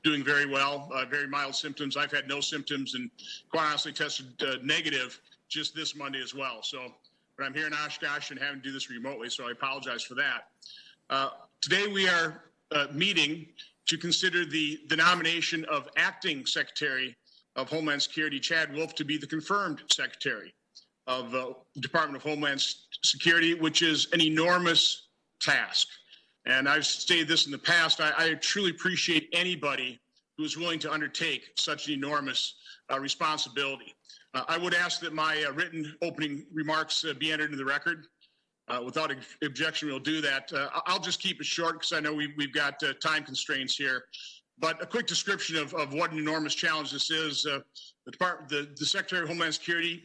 doing very well, very mild symptoms. I've had no symptoms and quite honestly tested negative just this Monday as well. So, but I'm here in Oshkosh and having to do this remotely, so I apologize for that. Today we are meeting to consider the nomination of Acting Secretary of Homeland Security, Chad Wolf, to be the confirmed Secretary of the Department of Homeland Security, which is an enormous task. And I've stated this in the past, I truly appreciate anybody who is willing to undertake such an enormous responsibility. I would ask that my written opening remarks be entered into the record. Without objection, we'll do that. I'll just keep it short because I know we've got time constraints here. But a quick description of what an enormous challenge this is. The Secretary of Homeland Security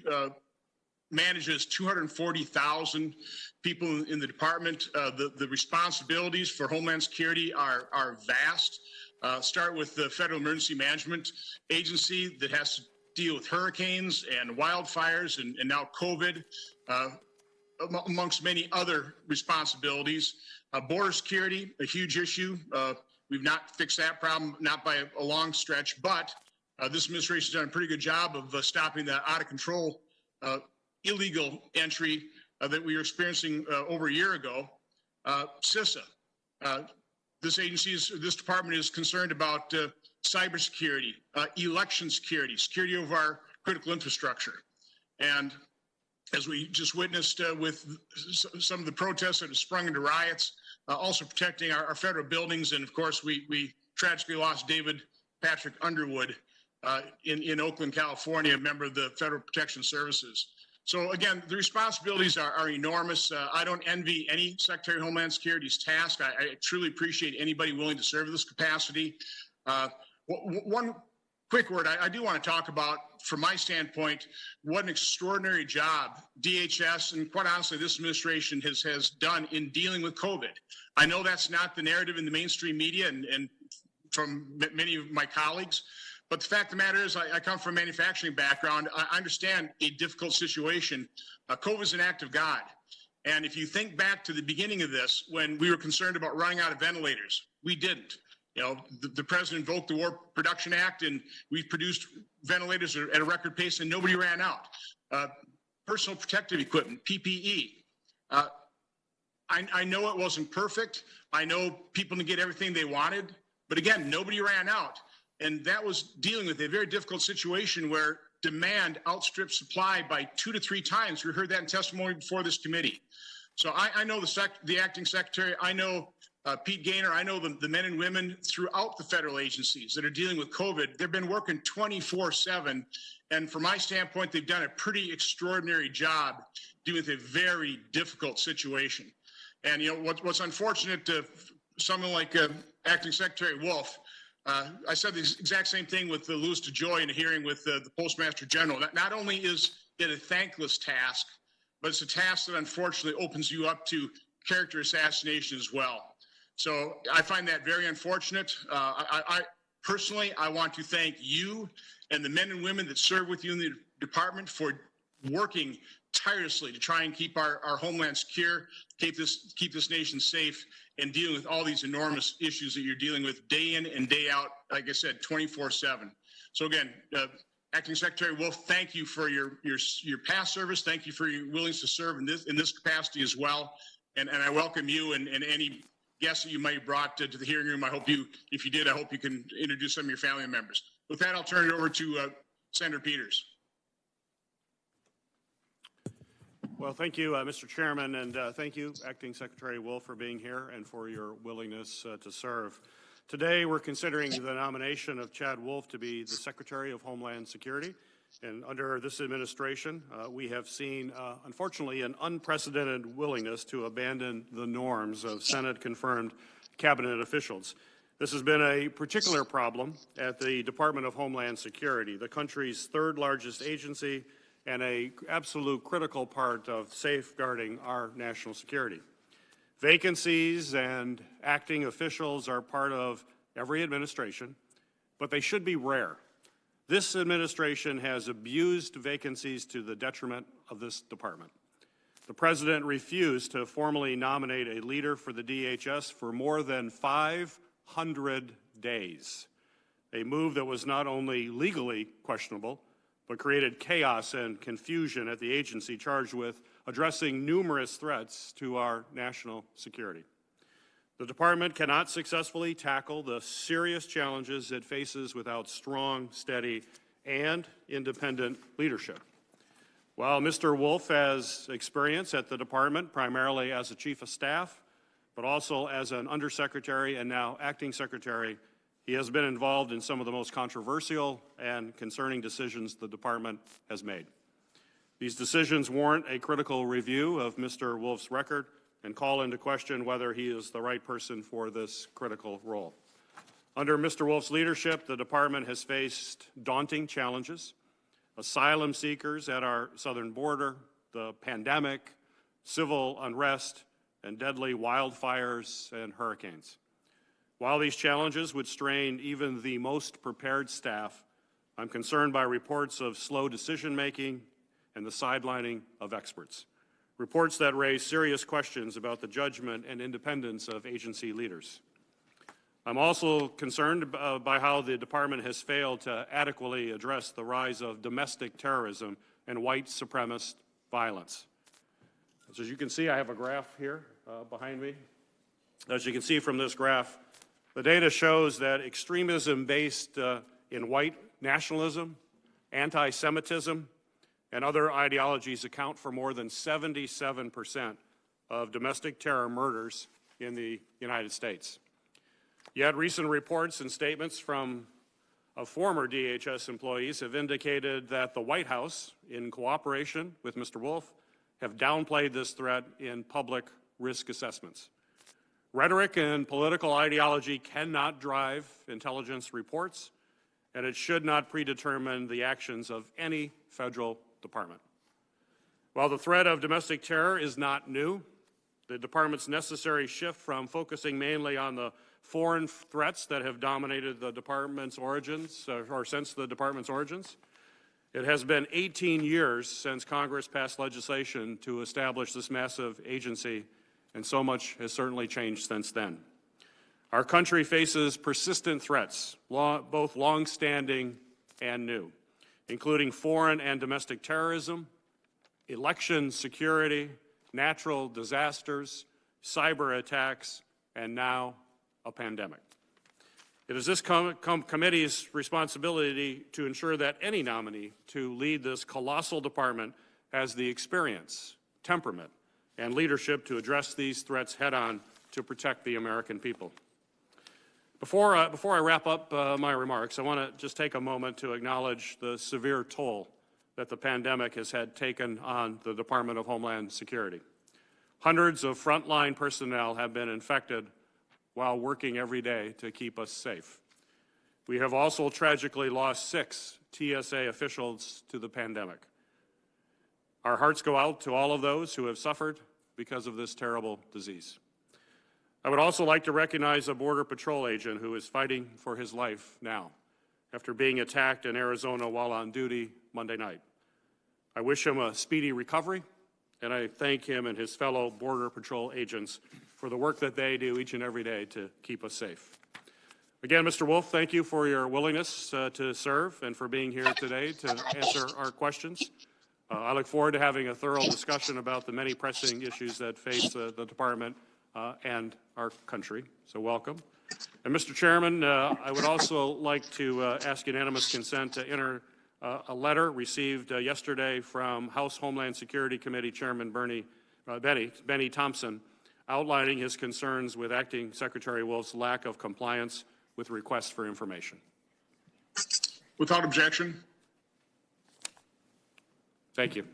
manages 240,000 people in the department. The responsibilities for Homeland Security are vast. Start with the Federal Emergency Management Agency that has to deal with hurricanes and wildfires and now COVID, amongst many other responsibilities. Border security, a huge issue. We've not fixed that problem, not by a long stretch, but this administration has done a pretty good job of stopping the out of control illegal entry that we were experiencing over a year ago. CISA, this department is concerned about cybersecurity, election security, security of our critical infrastructure. And as we just witnessed with some of the protests that have sprung into riots, also protecting our federal buildings. And of course, we tragically lost David Patrick Underwood in Oakland, California, a member of the Federal Protection Services. So again, the responsibilities are enormous. I don't envy any Secretary of Homeland Security's task. I truly appreciate anybody willing to serve this capacity. One quick word, I do want to talk about, from my standpoint, what an extraordinary job DHS and quite honestly this administration has done in dealing with COVID. I know that's not the narrative in the mainstream media and from many of my colleagues, but the fact of the matter is I come from a manufacturing background. I understand a difficult situation. COVID is an act of God. And if you think back to the beginning of this, when we were concerned about running out of ventilators, we didn't. You know, the president invoked the War Production Act, and we've produced ventilators at a record pace, and nobody ran out. Personal protective equipment, PPE. I know it wasn't perfect. I know people didn't get everything they wanted, but again, nobody ran out. And that was dealing with a very difficult situation where demand outstripped supply by 2 to 3 times. We heard that in testimony before this committee. So I know the acting secretary. I know Pete Gaynor. I know the men and women throughout the federal agencies that are dealing with COVID. They've been working 24/7. And from my standpoint, they've done a pretty extraordinary job dealing with a very difficult situation. And, you know, what's unfortunate to someone like Acting Secretary Wolf, I said the exact same thing with Louis DeJoy in a hearing with the Postmaster General. Not only is it a thankless task, but it's a task that unfortunately opens you up to character assassination as well. So I find that very unfortunate. I personally want to thank you and the men and women that serve with you in the department for working tirelessly to try and keep our homeland secure, keep this nation safe, and dealing with all these enormous issues that you're dealing with day in and day out, like I said, 24/7. So again, Acting Secretary Wolf, thank you for your past service. Thank you for your willingness to serve in this capacity as well. And I welcome you and any guests that you might have brought to the hearing room. If you did, I hope you can introduce some of your family members. With that, I'll turn it over to Senator Peters. Well, thank you, Mr. Chairman, and thank you, Acting Secretary Wolf, for being here and for your willingness to serve. Today, we're considering the nomination of Chad Wolf to be the Secretary of Homeland Security. And under this administration, we have seen, unfortunately, an unprecedented willingness to abandon the norms of Senate-confirmed cabinet officials. This has been a particular problem at the Department of Homeland Security, the country's third largest agency and an absolute critical part of safeguarding our national security. Vacancies and acting officials are part of every administration, but they should be rare. This administration has abused vacancies to the detriment of this department. The President refused to formally nominate a leader for the DHS for more than 500 days. a move that was not only legally questionable, but created chaos and confusion at the agency charged with addressing numerous threats to our national security. The department cannot successfully tackle the serious challenges it faces without strong, steady, and independent leadership. While Mr. Wolf has experience at the department, primarily as a chief of staff, but also as an undersecretary and now acting secretary, he has been involved in some of the most controversial and concerning decisions the department has made. These decisions warrant a critical review of Mr. Wolf's record and call into question whether he is the right person for this critical role. Under Mr. Wolf's leadership, the department has faced daunting challenges: asylum seekers at our southern border, the pandemic, civil unrest, and deadly wildfires and hurricanes. While these challenges would strain even the most prepared staff, I'm concerned by reports of slow decision-making and the sidelining of experts, reports that raise serious questions about the judgment and independence of agency leaders. I'm also concerned by how the department has failed to adequately address the rise of domestic terrorism and white supremacist violence. As you can see, I have a graph here behind me. As you can see from this graph, the data shows that extremism based in white nationalism, anti-Semitism, and other ideologies account for more than 77% of domestic terror murders in the United States. Yet recent reports and statements from former DHS employees have indicated that the White House, in cooperation with Mr. Wolf, have downplayed this threat in public risk assessments. Rhetoric and political ideology cannot drive intelligence reports, and it should not predetermine the actions of any federal department. While the threat of domestic terror is not new, the department's necessary shift from focusing mainly on the foreign threats that have dominated the department's origins, or since the department's origins. It has been 18 years since Congress passed legislation to establish this massive agency, and so much has certainly changed since then. Our country faces persistent threats, both long-standing and new, including foreign and domestic terrorism, election security, natural disasters, cyber attacks, and now a pandemic. It is this committee's responsibility to ensure that any nominee to lead this colossal department has the experience, temperament, and leadership to address these threats head-on to protect the American people. Before I wrap up my remarks, I want to just take a moment to acknowledge the severe toll that the pandemic has taken on the Department of Homeland Security. Hundreds of frontline personnel have been infected while working every day to keep us safe. We have also tragically lost 6 TSA officials to the pandemic. Our hearts go out to all of those who have suffered because of this terrible disease. I would also like to recognize a Border Patrol agent who is fighting for his life now after being attacked in Arizona while on duty Monday night. I wish him a speedy recovery, and I thank him and his fellow Border Patrol agents for the work that they do each and every day to keep us safe. Again, Mr. Wolf, thank you for your willingness to serve and for being here today to answer our questions. I look forward to having a thorough discussion about the many pressing issues that face the department and our country. So welcome. And Mr. Chairman, I would also like to ask unanimous consent to enter a letter received yesterday from House Homeland Security Committee Chairman Benny Thompson, outlining his concerns with Acting Secretary Wolf's lack of compliance with requests for information. Without objection. Thank you.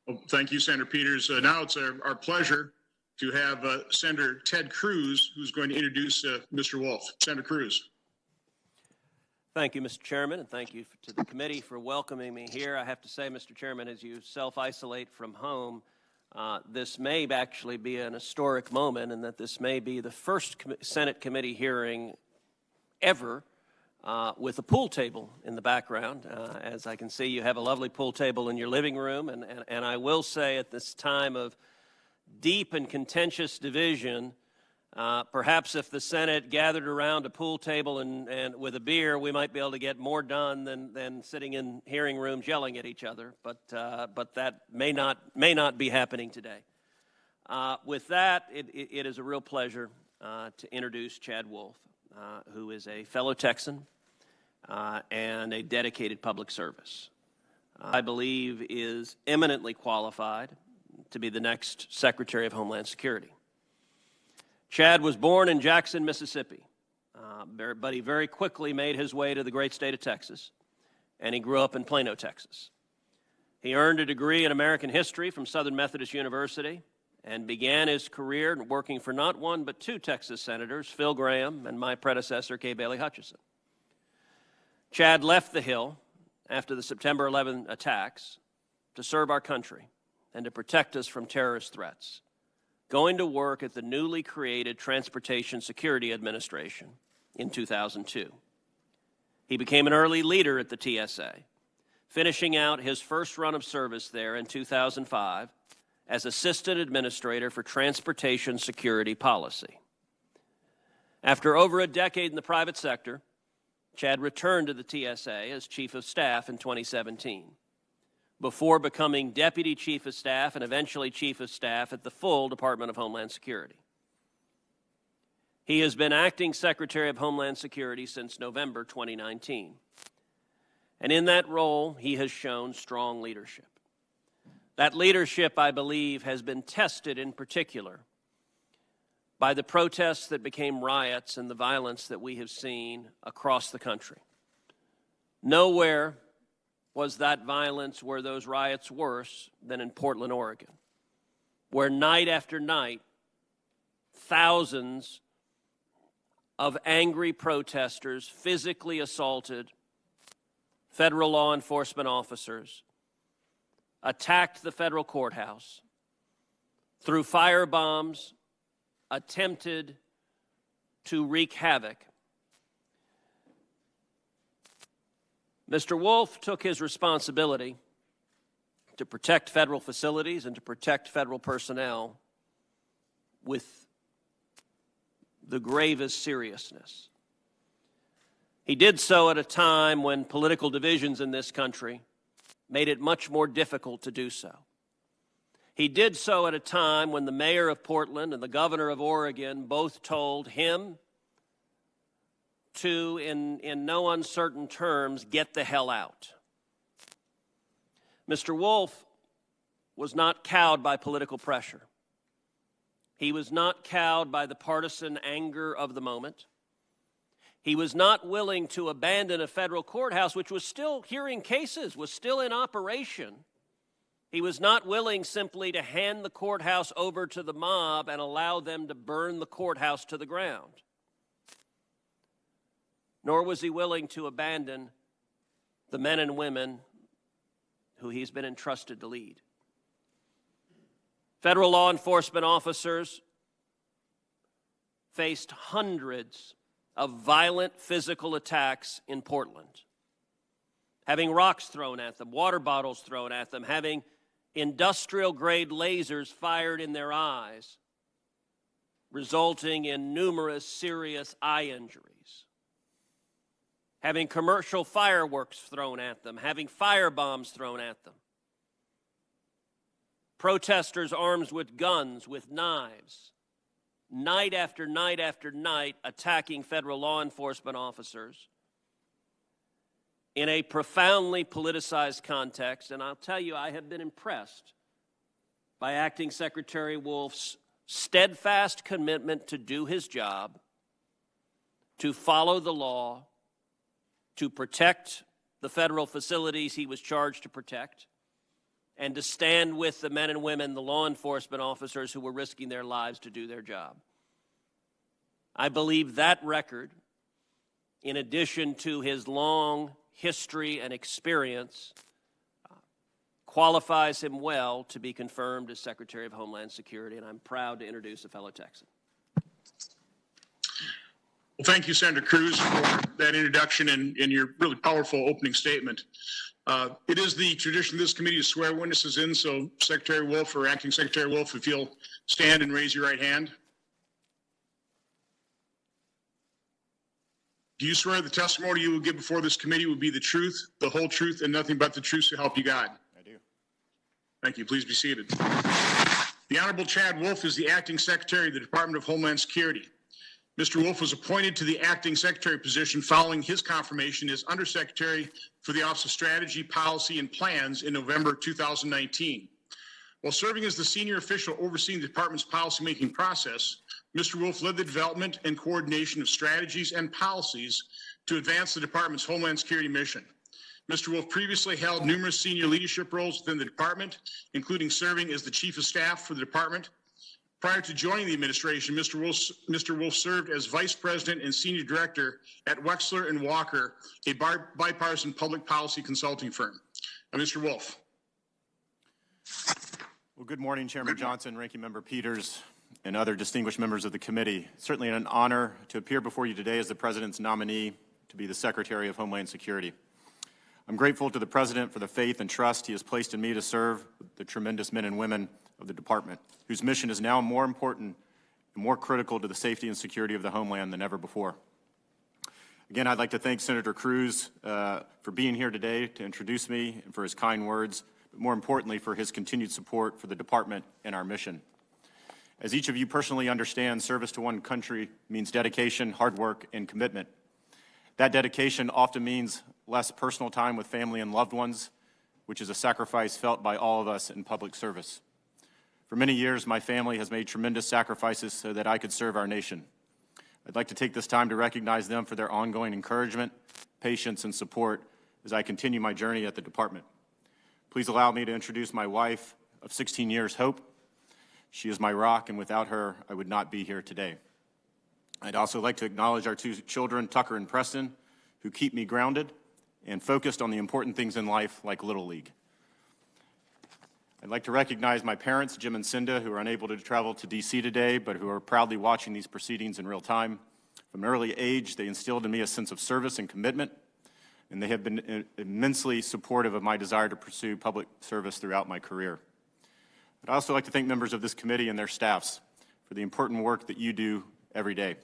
Well, thank you, Senator Peters. Now it's our pleasure to have Senator Ted Cruz, who's going to introduce Mr. Wolf. Senator Cruz. Thank you, Mr. Chairman, and thank you to the committee for welcoming me here. I have to say, Mr. Chairman, as you self-isolate from home, this may actually be an historic moment, and that this may be the first Senate committee hearing ever with a pool table in the background. As I can see, you have a lovely pool table in your living room, and I will say at this time of deep and contentious division, Perhaps if the Senate gathered around a pool table and with a beer, we might be able to get more done than sitting in hearing rooms yelling at each other. But that may not be happening today. With that, it is a real pleasure to introduce Chad Wolf, who is a fellow Texan and a dedicated public service. I believe is eminently qualified to be the next Secretary of Homeland Security. Chad was born in Jackson, Mississippi, but he very quickly made his way to the great state of Texas, and he grew up in Plano, Texas. He earned a degree in American history from Southern Methodist University and began his career working for not one but two Texas senators, Phil Graham and my predecessor, Kay Bailey Hutchison. Chad left the Hill after the September 11 attacks to serve our country and to protect us from terrorist threats, going to work at the newly created Transportation Security Administration in 2002. He became an early leader at the TSA, finishing out his first run of service there in 2005 as Assistant Administrator for Transportation Security Policy. After over a decade in the private sector, Chad returned to the TSA as Chief of Staff in 2017. Before becoming Deputy Chief of Staff and eventually Chief of Staff at the full Department of Homeland Security. He has been Acting Secretary of Homeland Security since November 2019. And in that role, he has shown strong leadership. That leadership, I believe, has been tested in particular by the protests that became riots and the violence that we have seen across the country. Nowhere was that violence, were those riots worse than in Portland, Oregon, where night after night, thousands of angry protesters physically assaulted federal law enforcement officers, attacked the federal courthouse, threw firebombs, attempted to wreak havoc. Mr. Wolf took his responsibility to protect federal facilities and to protect federal personnel with the gravest seriousness. He did so at a time when political divisions in this country made it much more difficult to do so. He did so at a time when the mayor of Portland and the governor of Oregon both told him to, in no uncertain terms, get the hell out. Mr. Wolf was not cowed by political pressure. He was not cowed by the partisan anger of the moment. He was not willing to abandon a federal courthouse, which was still hearing cases, was still in operation. He was not willing simply to hand the courthouse over to the mob and allow them to burn the courthouse to the ground. Nor was he willing to abandon the men and women who he's been entrusted to lead. Federal law enforcement officers faced hundreds of violent physical attacks in Portland, having rocks thrown at them, water bottles thrown at them, having industrial-grade lasers fired in their eyes, resulting in numerous serious eye injuries. Having commercial fireworks thrown at them, having firebombs thrown at them. Protesters armed with guns, with knives, night after night after night attacking federal law enforcement officers in a profoundly politicized context. And I'll tell you, I have been impressed by Acting Secretary Wolf's steadfast commitment to do his job, to follow the law, to protect the federal facilities he was charged to protect, and to stand with the men and women, the law enforcement officers who were risking their lives to do their job. I believe that record, in addition to his long history and experience, qualifies him well to be confirmed as Secretary of Homeland Security, and I'm proud to introduce a fellow Texan. Well, thank you, Senator Cruz, for that introduction and your really powerful opening statement. It is the tradition of this committee to swear witnesses in, so Secretary Wolf or Acting Secretary Wolf, if you'll stand and raise your right hand. Do you swear the testimony you will give before this committee will be the truth, the whole truth, and nothing but the truth, so help you God? I do. Thank you. Please be seated. The Honorable Chad Wolf is the Acting Secretary of the Department of Homeland Security. Mr. Wolf was appointed to the Acting Secretary position following his confirmation as Undersecretary for the Office of Strategy, Policy, and Plans in November 2019. While serving as the senior official overseeing the department's policymaking process, Mr. Wolf led the development and coordination of strategies and policies to advance the department's Homeland Security mission. Mr. Wolf previously held numerous senior leadership roles within the department, including serving as the Chief of Staff for the department. Prior to joining the administration, Mr. Wolf served as Vice President and Senior Director at Wexler and Walker, a bipartisan public policy consulting firm. Mr. Wolf. Well, good morning, Chairman Johnson, Ranking Member Peters, and other distinguished members of the committee. Certainly an honor to appear before you today as the President's nominee to be the Secretary of Homeland Security. I'm grateful to the President for the faith and trust he has placed in me to serve the tremendous men and women of the Department, whose mission is now more important and more critical to the safety and security of the homeland than ever before. Again, I'd like to thank Senator Cruz for being here today to introduce me and for his kind words, but more importantly for his continued support for the Department and our mission. As each of you personally understands, service to one country means dedication, hard work, and commitment. That dedication often means less personal time with family and loved ones, which is a sacrifice felt by all of us in public service. For many years, my family has made tremendous sacrifices so that I could serve our nation. I'd like to take this time to recognize them for their ongoing encouragement, patience, and support as I continue my journey at the Department. Please allow me to introduce my wife of 16 years, Hope. She is my rock, and without her, I would not be here today. I'd also like to acknowledge our two children, Tucker and Preston, who keep me grounded and focused on the important things in life like Little League. I'd like to recognize my parents, Jim and Cinda, who are unable to travel to D.C. today, but who are proudly watching these proceedings in real time. From an early age, they instilled in me a sense of service and commitment, and they have been immensely supportive of my desire to pursue public service throughout my career. I'd also like to thank members of this committee and their staffs for the important work that you do every day.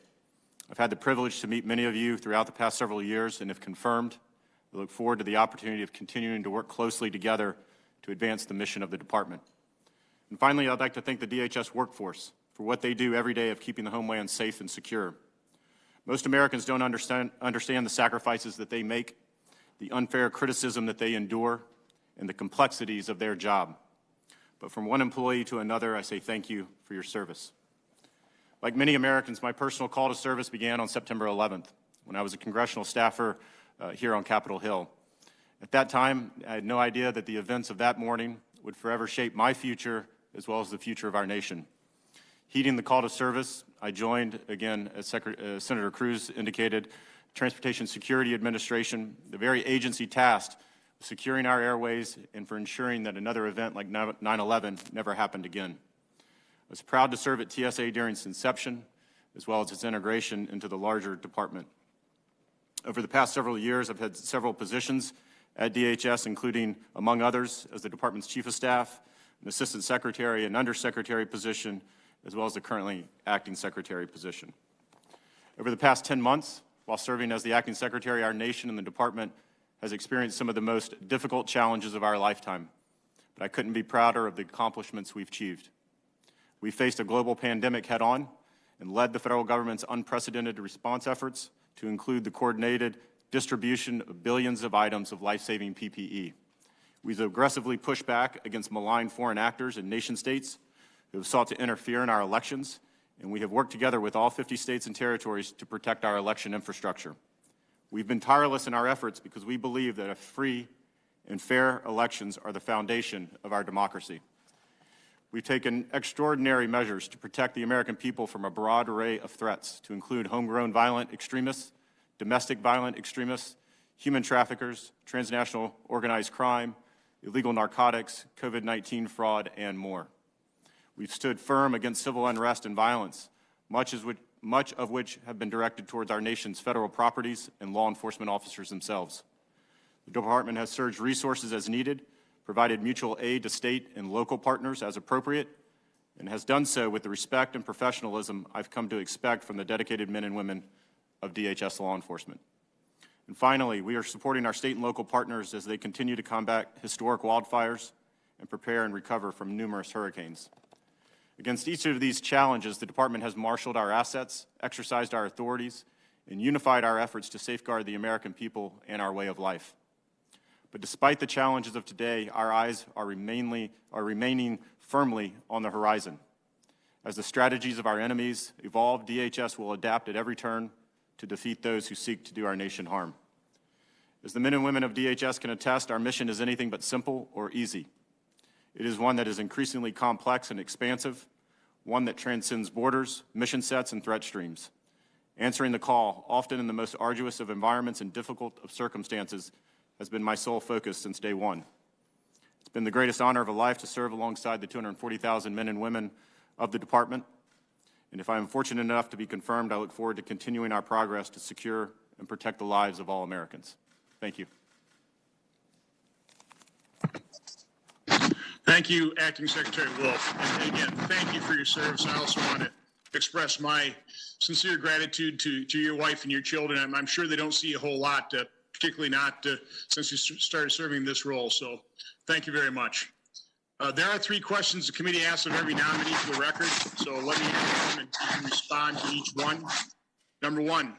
I've had the privilege to meet many of you throughout the past several years, and if confirmed, I look forward to the opportunity of continuing to work closely together to advance the mission of the Department. And finally, I'd like to thank the DHS workforce for what they do every day of keeping the homeland safe and secure. Most Americans don't understand the sacrifices that they make, the unfair criticism that they endure, and the complexities of their job. But from one employee to another, I say thank you for your service. Like many Americans, my personal call to service began on September 11th, when I was a congressional staffer here on Capitol Hill. At that time, I had no idea that the events of that morning would forever shape my future as well as the future of our nation. Heeding the call to service, I joined, again, as Senator Cruz indicated, Transportation Security Administration, the very agency tasked with securing our airways and for ensuring that another event like 9/11 never happened again. I was proud to serve at TSA during its inception, as well as its integration into the larger department. Over the past several years, I've had several positions at DHS, including, among others, as the department's Chief of Staff, an Assistant Secretary, an Undersecretary position, as well as the currently Acting Secretary position. Over the past 10 months, while serving as the Acting Secretary, our nation and the department has experienced some of the most difficult challenges of our lifetime, but I couldn't be prouder of the accomplishments we've achieved. We faced a global pandemic head-on and led the federal government's unprecedented response efforts to include the coordinated distribution of billions of items of life-saving PPE. We've aggressively pushed back against malign foreign actors and nation-states who have sought to interfere in our elections, and we have worked together with all 50 states and territories to protect our election infrastructure. We've been tireless in our efforts because we believe that free and fair elections are the foundation of our democracy. We've taken extraordinary measures to protect the American people from a broad array of threats, to include homegrown violent extremists, domestic violent extremists, human traffickers, transnational organized crime, illegal narcotics, COVID-19 fraud, and more. We've stood firm against civil unrest and violence, much of which have been directed towards our nation's federal properties and law enforcement officers themselves. The Department has surged resources as needed, provided mutual aid to state and local partners as appropriate, and has done so with the respect and professionalism I've come to expect from the dedicated men and women of DHS law enforcement. And finally, we are supporting our state and local partners as they continue to combat historic wildfires and prepare and recover from numerous hurricanes. Against each of these challenges, the Department has marshaled our assets, exercised our authorities, and unified our efforts to safeguard the American people and our way of life. But despite the challenges of today, our eyes are remaining firmly on the horizon. As the strategies of our enemies evolve, DHS will adapt at every turn to defeat those who seek to do our nation harm. As the men and women of DHS can attest, our mission is anything but simple or easy. It is one that is increasingly complex and expansive, one that transcends borders, mission sets, and threat streams. Answering the call, often in the most arduous of environments and difficult of circumstances, has been my sole focus since day one. It's been the greatest honor of a life to serve alongside the 240,000 men and women of the Department. And if I am fortunate enough to be confirmed, I look forward to continuing our progress to secure and protect the lives of all Americans. Thank you. Thank you, Acting Secretary Wolf. And again, thank you for your service. I also want to express my sincere gratitude to your wife and your children. I'm sure they don't see a whole lot, particularly not since you started serving this role. So thank you very much. There are 3 questions the committee asks of every nominee for the record. So let me hear them and you can respond to each one. Number 1,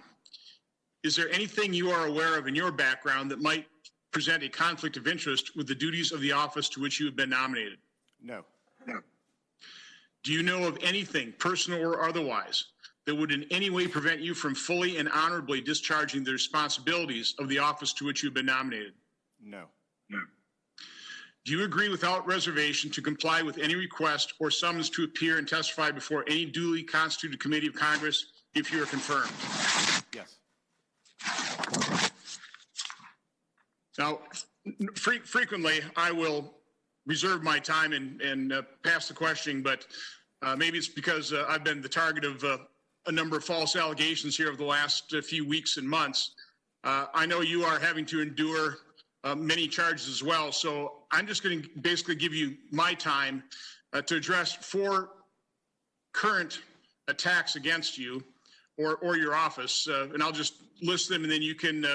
is there anything you are aware of in your background that might present a conflict of interest with the duties of the office to which you have been nominated? No. Do you know of anything, personal or otherwise, that would in any way prevent you from fully and honorably discharging the responsibilities of the office to which you have been nominated? No. Do you agree without reservation to comply with any request or summons to appear and testify before any duly constituted committee of Congress if you are confirmed? Yes. Now, frequently, I will reserve my time and pass the question, but maybe it's because I've been the target of a number of false allegations here over the last few weeks and months. I know you are having to endure many charges as well, so I'm just going to basically give you my time to address 4 current attacks against you or your office, and I'll just list them and then you can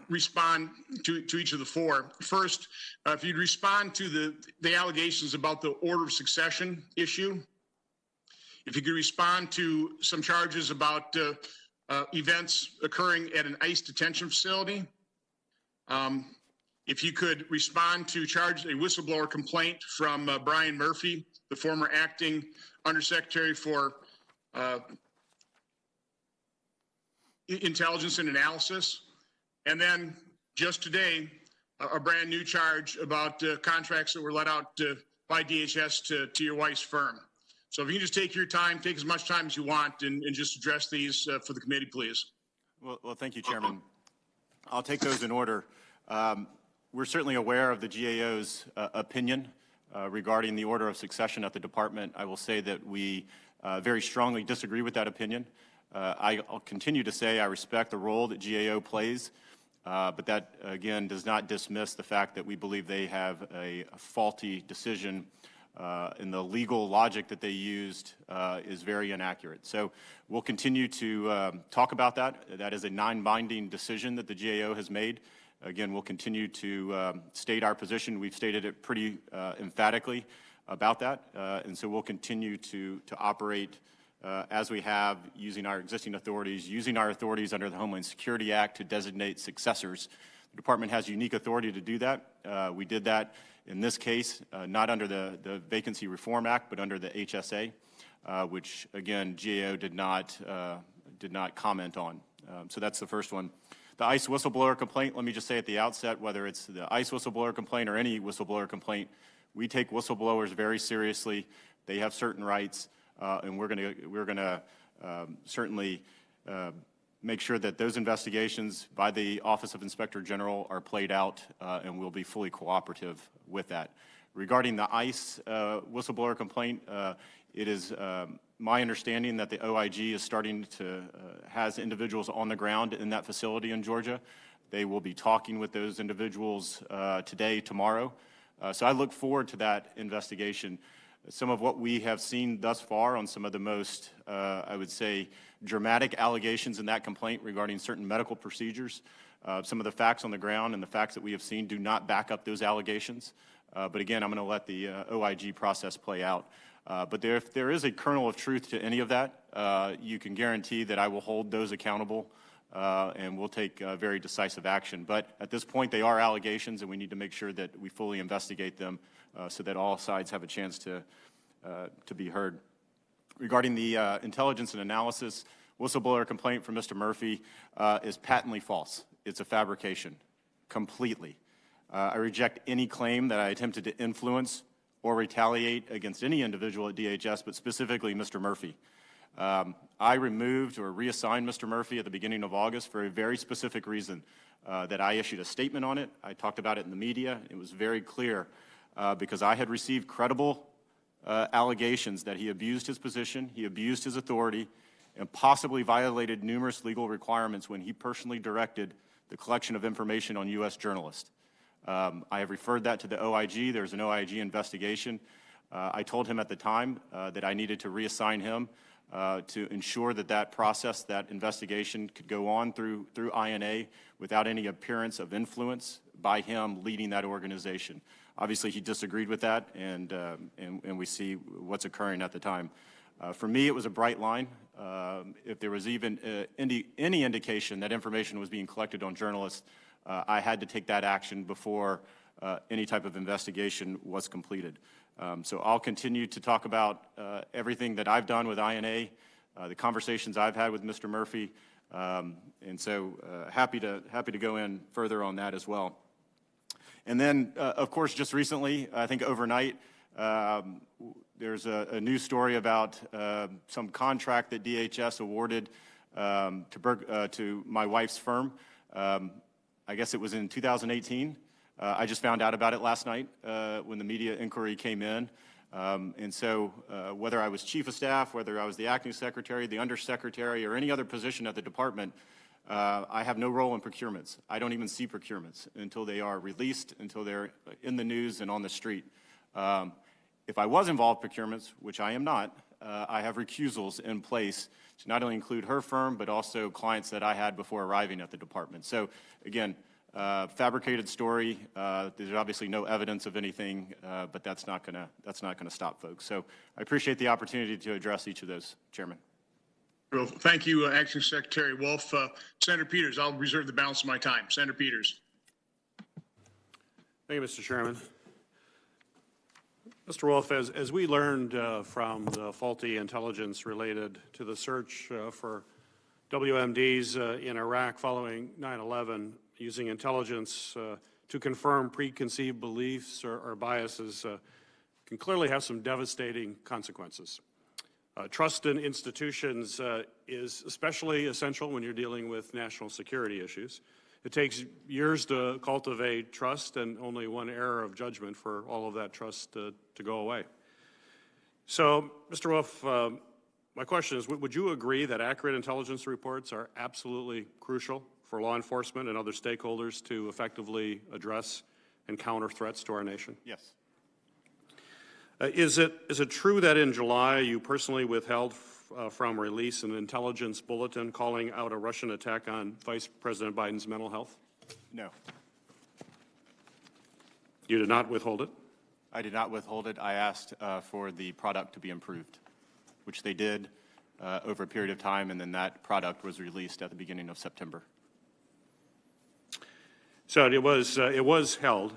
respond to each of the 4. First, if you'd respond to the allegations about the order of succession issue. If you could respond to some charges about events occurring at an ICE detention facility. If you could respond to charge a whistleblower complaint from Brian Murphy, the former acting undersecretary for intelligence and analysis. And then just today, a brand new charge about contracts that were let out by DHS to your wife's firm. So if you can just take your time, take as much time as you want and just address these for the committee, please. Well, thank you, Chairman. I'll take those in order. We're certainly aware of the GAO's opinion regarding the order of succession at the department. I will say that we very strongly disagree with that opinion. I'll continue to say I respect the role that GAO plays, but that, again, does not dismiss the fact that we believe they have a faulty decision and the legal logic that they used is very inaccurate. So we'll continue to talk about that. That is a non-binding decision that the GAO has made. Again, we'll continue to state our position. We've stated it pretty emphatically about that, and so we'll continue to operate as we have, using our existing authorities, using our authorities under the Homeland Security Act to designate successors. The department has unique authority to do that. We did that in this case, not under the Vacancy Reform Act, but under the HSA, which, again, GAO did not comment on. So that's the first one. The ICE whistleblower complaint, let me just say at the outset, whether it's the ICE whistleblower complaint or any whistleblower complaint, we take whistleblowers very seriously. They have certain rights, and we're going to certainly make sure that those investigations by the Office of Inspector General are played out, and we'll be fully cooperative with that. Regarding the ICE whistleblower complaint, it is my understanding that the OIG is starting to has individuals on the ground in that facility in Georgia. They will be talking with those individuals today, tomorrow. So I look forward to that investigation. some of what we have seen thus far on some of the most, I would say, dramatic allegations in that complaint regarding certain medical procedures. Some of the facts on the ground and the facts that we have seen do not back up those allegations. But again, I'm going to let the OIG process play out. But if there is a kernel of truth to any of that, you can guarantee that I will hold those accountable and we'll take very decisive action. But at this point, they are allegations, and we need to make sure that we fully investigate them so that all sides have a chance to be heard. Regarding the intelligence and analysis, whistleblower complaint from Mr. Murphy is patently false. It's a fabrication, completely. I reject any claim that I attempted to influence or retaliate against any individual at DHS, but specifically Mr. Murphy. I removed or reassigned Mr. Murphy at the beginning of August for a very specific reason, that I issued a statement on it. I talked about it in the media. It was very clear because I had received credible allegations that he abused his position, he abused his authority, and possibly violated numerous legal requirements when he personally directed the collection of information on U.S. journalists. I have referred that to the OIG. There's an OIG investigation. I told him at the time that I needed to reassign him to ensure that that process, that investigation could go on through INA without any appearance of influence by him leading that organization. Obviously, he disagreed with that, and we see what's occurring at the time. For me, it was a bright line. If there was even any indication that information was being collected on journalists, I had to take that action before any type of investigation was completed. So I'll continue to talk about everything that I've done with INA, the conversations I've had with Mr. Murphy, and so happy to go in further on that as well. And then, of course, just recently, I think overnight, there's a news story about some contract that DHS awarded to my wife's firm. I guess it was in 2018. I just found out about it last night when the media inquiry came in. And so whether I was chief of staff, whether I was the acting secretary, the undersecretary, or any other position at the department, I have no role in procurements. I don't even see procurements until they are released, until they're in the news and on the street. If I was involved in procurements, which I am not, I have recusals in place to not only include her firm, but also clients that I had before arriving at the department. So again, fabricated story. There's obviously no evidence of anything, but that's not gonna stop folks. So I appreciate the opportunity to address each of those, Chairman. Well, thank you, Acting Secretary Wolf. Senator Peters, I'll reserve the balance of my time. Senator Peters. Thank you, Mr. Chairman. Mr. Wolf, as we learned from the faulty intelligence related to the search for WMDs in Iraq following 9/11, using intelligence to confirm preconceived beliefs or biases can clearly have some devastating consequences. Trust in institutions is especially essential when you're dealing with national security issues. It takes years to cultivate trust and only one error of judgment for all of that trust to go away. So, Mr. Wolf, my question is, would you agree that accurate intelligence reports are absolutely crucial for law enforcement and other stakeholders to effectively address and counter threats to our nation? Yes. Is it true that in July you personally withheld from release an intelligence bulletin calling out a Russian attack on Vice President Biden's mental health? No. You did not withhold it? I did not withhold it. I asked for the product to be improved, which they did over a period of time, and then that product was released at the beginning of September. So it was held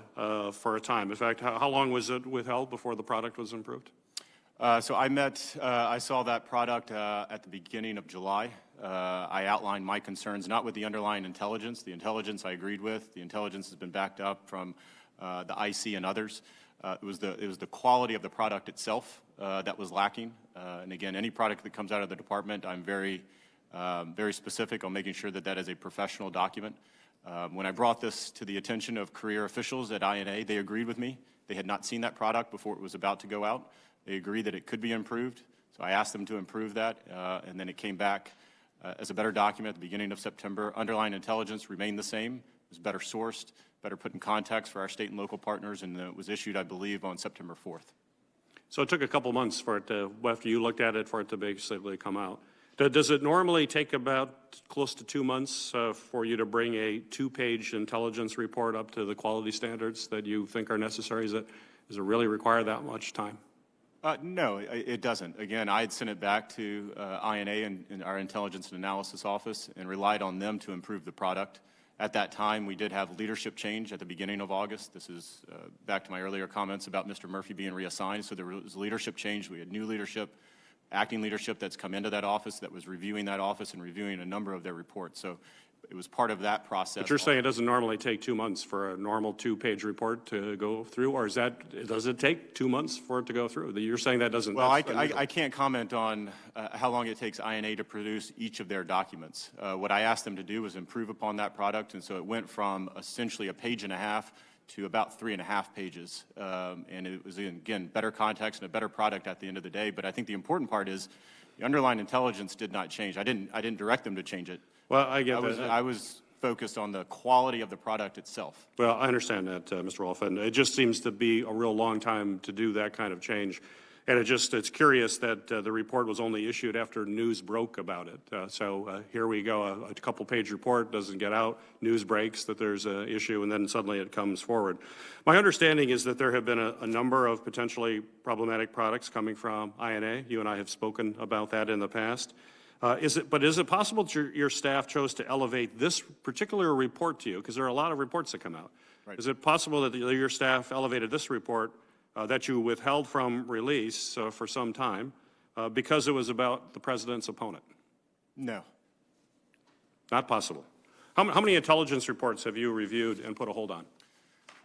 for a time. In fact, how long was it withheld before the product was improved? So I saw that product at the beginning of July. I outlined my concerns, not with the underlying intelligence. The intelligence I agreed with. The intelligence has been backed up from the IC and others. It was the quality of the product itself that was lacking. And again, any product that comes out of the department, I'm very specific on making sure that that is a professional document. When I brought this to the attention of career officials at INA, they agreed with me. They had not seen that product before it was about to go out. They agreed that it could be improved. So I asked them to improve that, and then it came back as a better document at the beginning of September. Underlying intelligence remained the same. It was better sourced, better put in context for our state and local partners, and it was issued, I believe, on September 4th. So it took a couple months for it to, after you looked at it, for it to basically come out. Does it normally take about close to 2 months for you to bring a 2-page intelligence report up to the quality standards that you think are necessary? Does it really require that much time? No, it doesn't. Again, I had sent it back to INA and our Intelligence and Analysis Office and relied on them to improve the product. At that time, we did have leadership change at the beginning of August. This is back to my earlier comments about Mr. Murphy being reassigned. So there was leadership change. We had new leadership, acting leadership that's come into that office that was reviewing that office and reviewing a number of their reports. So it was part of that process. But you're saying it doesn't normally take 2 months for a normal 2-page report to go through, or does it take 2 months for it to go through? You're saying that doesn't? Well, I can't comment on how long it takes INA to produce each of their documents. What I asked them to do was improve upon that product, and so it went from essentially a page and a half to about 3.5 pages. And it was, again, better context and a better product at the end of the day. But I think the important part is the underlying intelligence did not change. I didn't direct them to change it. Well, I get that. I was focused on the quality of the product itself. Well, I understand that, Mr. Wolf, and it just seems to be a real long time to do that kind of change. And it's curious that the report was only issued after news broke about it. So here we go, a couple-page report doesn't get out, news breaks that there's an issue, and then suddenly it comes forward. My understanding is that there have been a number of potentially problematic products coming from INA. You and I have spoken about that in the past. Is it possible that your staff chose to elevate this particular report to you? Because there are a lot of reports that come out. Right. Is it possible that your staff elevated this report that you withheld from release for some time because it was about the president's opponent? No. Not possible. How many intelligence reports have you reviewed and put a hold on?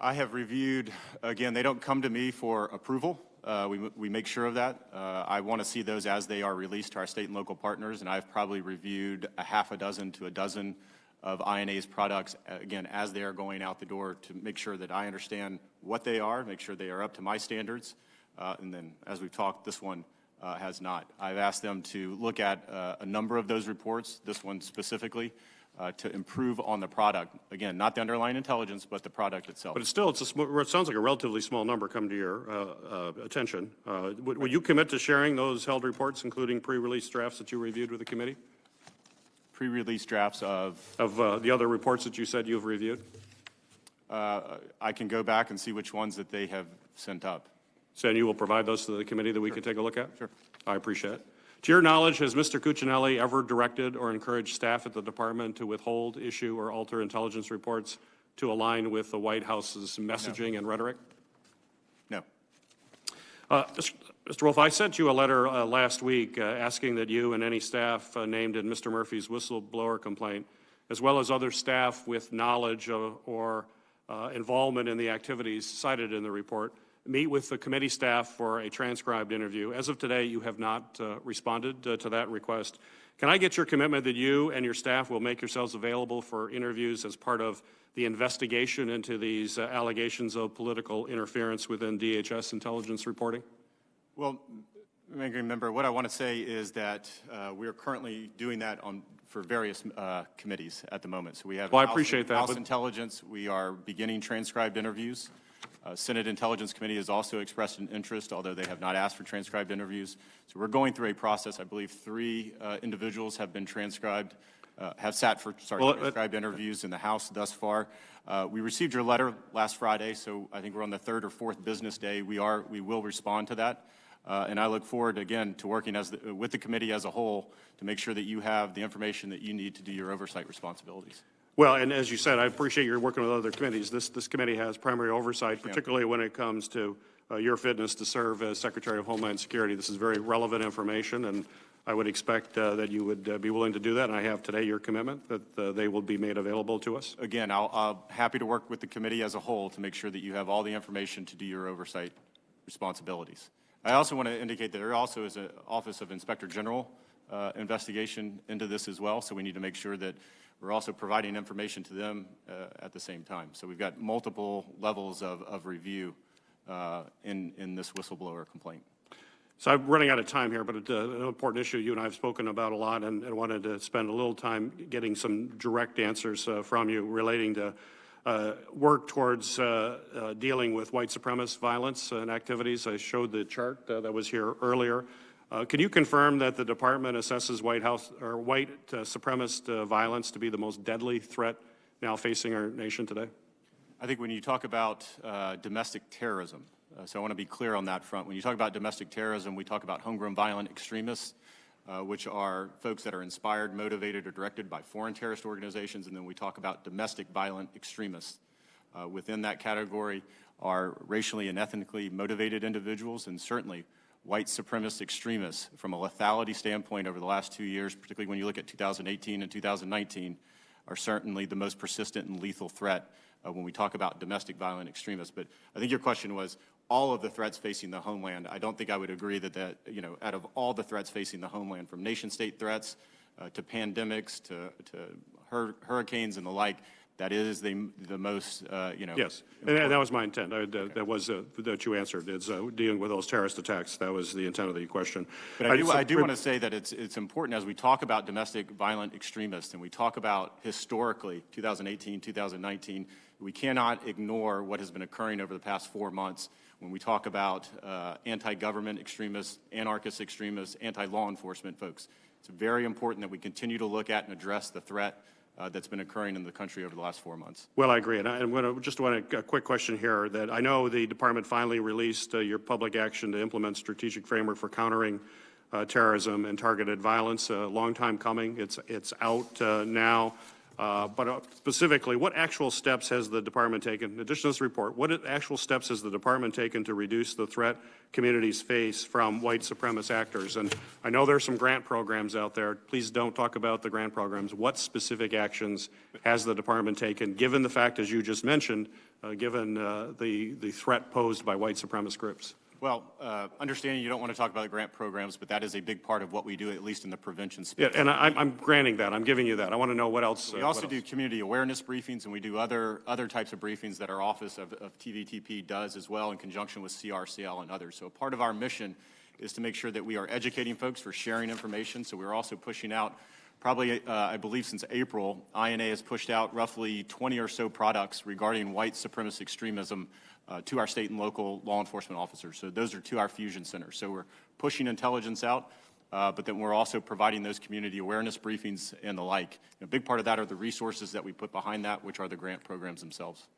I have reviewed, again, they don't come to me for approval. We make sure of that. I want to see those as they are released to our state and local partners, and I've probably reviewed a half a dozen to a dozen of INA's products, again, as they are going out the door to make sure that I understand what they are, make sure they are up to my standards, and then, as we've talked, this one has not. I've asked them to look at a number of those reports, this one specifically, to improve on the product. Again, not the underlying intelligence, but the product itself. But it sounds like a relatively small number come to your attention. Would you commit to sharing those held reports, including pre-release drafts that you reviewed with the committee? Pre-release drafts of? Of the other reports that you said you've reviewed? I can go back and see which ones that they have sent up. So you will provide those to the committee that we can take a look at? Sure. I appreciate it. To your knowledge, has Mr. Cuccinelli ever directed or encouraged staff at the department to withhold, issue, or alter intelligence reports to align with the White House's messaging and rhetoric? No. Mr. Wolf, I sent you a letter last week asking that you and any staff named in Mr. Murphy's whistleblower complaint, as well as other staff with knowledge or involvement in the activities cited in the report, meet with the committee staff for a transcribed interview. As of today, you have not responded to that request. Can I get your commitment that you and your staff will make yourselves available for interviews as part of the investigation into these allegations of political interference within DHS intelligence reporting? Well, Ranking Member, what I want to say is that we are currently doing that for various committees at the moment. So we have I appreciate that, House Intelligence. We are beginning transcribed interviews. Senate Intelligence Committee has also expressed an interest, although they have not asked for transcribed interviews. So we're going through a process. I believe 3 individuals have been transcribed, transcribed interviews in the House thus far. We received your letter last Friday, so I think we're on the 3rd or 4th business day. We will respond to that. And I look forward, again, to working with the committee as a whole to make sure that you have the information that you need to do your oversight responsibilities. Well, and as you said, I appreciate your working with other committees. This committee has primary oversight, particularly when it comes to your fitness to serve as Secretary of Homeland Security. This is very relevant information, and I would expect that you would be willing to do that. And I have today your commitment that they will be made available to us. Again, I'll happy to work with the committee as a whole to make sure that you have all the information to do your oversight responsibilities. I also want to indicate that there also is an Office of Inspector General investigation into this as well, so we need to make sure that we're also providing information to them at the same time. So we've got multiple levels of review in this whistleblower complaint. So I'm running out of time here, but an important issue you and I have spoken about a lot, and wanted to spend a little time getting some direct answers from you relating to work towards dealing with white supremacist violence and activities. I showed the chart that was here earlier. Can you confirm that the department assesses white supremacist violence to be the most deadly threat now facing our nation today? I think when you talk about domestic terrorism, so I want to be clear on that front. When you talk about domestic terrorism, we talk about homegrown violent extremists, which are folks that are inspired, motivated, or directed by foreign terrorist organizations, and then we talk about domestic violent extremists. Within that category are racially and ethnically motivated individuals, and certainly white supremacist extremists from a lethality standpoint over the last 2 years, particularly when you look at 2018 and 2019, are certainly the most persistent and lethal threat when we talk about domestic violent extremists. But I think your question was all of the threats facing the homeland. I don't think I would agree that out of all the threats facing the homeland, from nation-state threats to pandemics to hurricanes and the like, that is the most, Yes, and that was my intent. That was that you answered. It's dealing with those terrorist attacks. That was the intent of the question. But I do want to say that it's important as we talk about domestic violent extremists and we talk about historically 2018, 2019, we cannot ignore what has been occurring over the past 4 months when we talk about anti-government extremists, anarchist extremists, anti-law enforcement folks. It's very important that we continue to look at and address the threat that's been occurring in the country over the last 4 months. Well, I agree. And I just want a quick question here that I know the department finally released your public action to implement strategic framework for countering terrorism and targeted violence. A long time coming. It's out now. But specifically, what actual steps has the department taken, in addition to this report, what actual steps has the department taken to reduce the threat communities face from white supremacist actors? And I know there's some grant programs out there. Please don't talk about the grant programs. What specific actions has the department taken, given the fact, as you just mentioned, given the threat posed by white supremacist groups? Well, understanding you don't want to talk about the grant programs, but that is a big part of what we do, at least in the prevention space. Yeah, and I'm granting that. I'm giving you that. I want to know what else. We also do community awareness briefings, and we do other types of briefings that our Office of TVTP does as well in conjunction with CRCL and others. So part of our mission is to make sure that we are educating folks for sharing information. So we're also pushing out, probably, I believe since April, INA has pushed out roughly 20 or so products regarding white supremacist extremism to our state and local law enforcement officers. So those are to our fusion centers. So we're pushing intelligence out, but then we're also providing those community awareness briefings and the like. A big part of that are the resources that we put behind that, which are the grant programs themselves.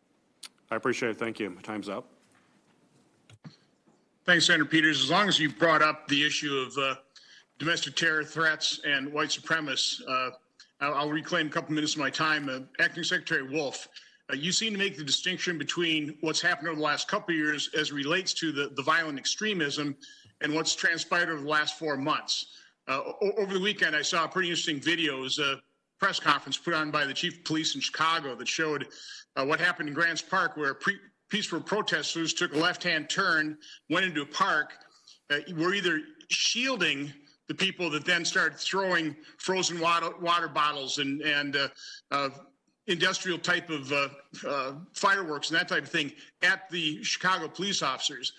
I appreciate it. Thank you. My time's up. Thanks, Senator Peters. As long as you brought up the issue of domestic terror threats and white supremacists, I'll reclaim a couple minutes of my time. Acting Secretary Wolf, you seem to make the distinction between what's happened over the last couple of years as relates to the violent extremism and what's transpired over the last 4 months. Over the weekend, I saw a pretty interesting video. It was a press conference put on by the chief of police in Chicago that showed what happened in Grants Park, where peaceful protesters took a left-hand turn, went into a park, were either shielding the people that then started throwing frozen water bottles and industrial type of fireworks and that type of thing at the Chicago police officers.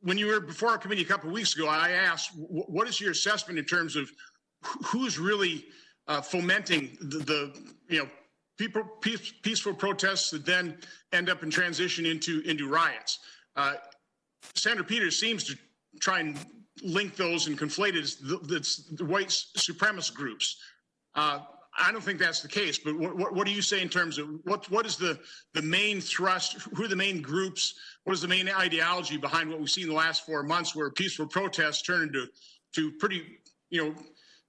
When you were before our committee a couple of weeks ago, I asked, what is your assessment in terms of who's really fomenting the peaceful protests that then end up in transition into riots? Senator Peters seems to try and link those and conflate it as the white supremacist groups. I don't think that's the case, but what do you say in terms of what is the main thrust? Who are the main groups? What is the main ideology behind what we've seen in the last 4 months, where peaceful protests turn into pretty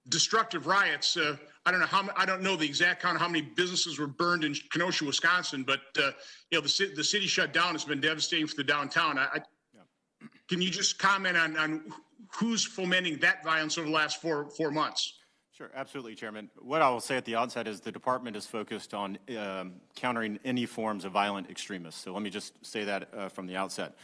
destructive riots? I don't know the exact count of how many businesses were burned in Kenosha, Wisconsin, but the city shut down. It's been devastating for the downtown. Can you just comment on who's fomenting that violence over the last four months? Sure, absolutely, Chairman. What I will say at the outset is the department is focused on countering any forms of violent extremists. So let me just say that from the outset.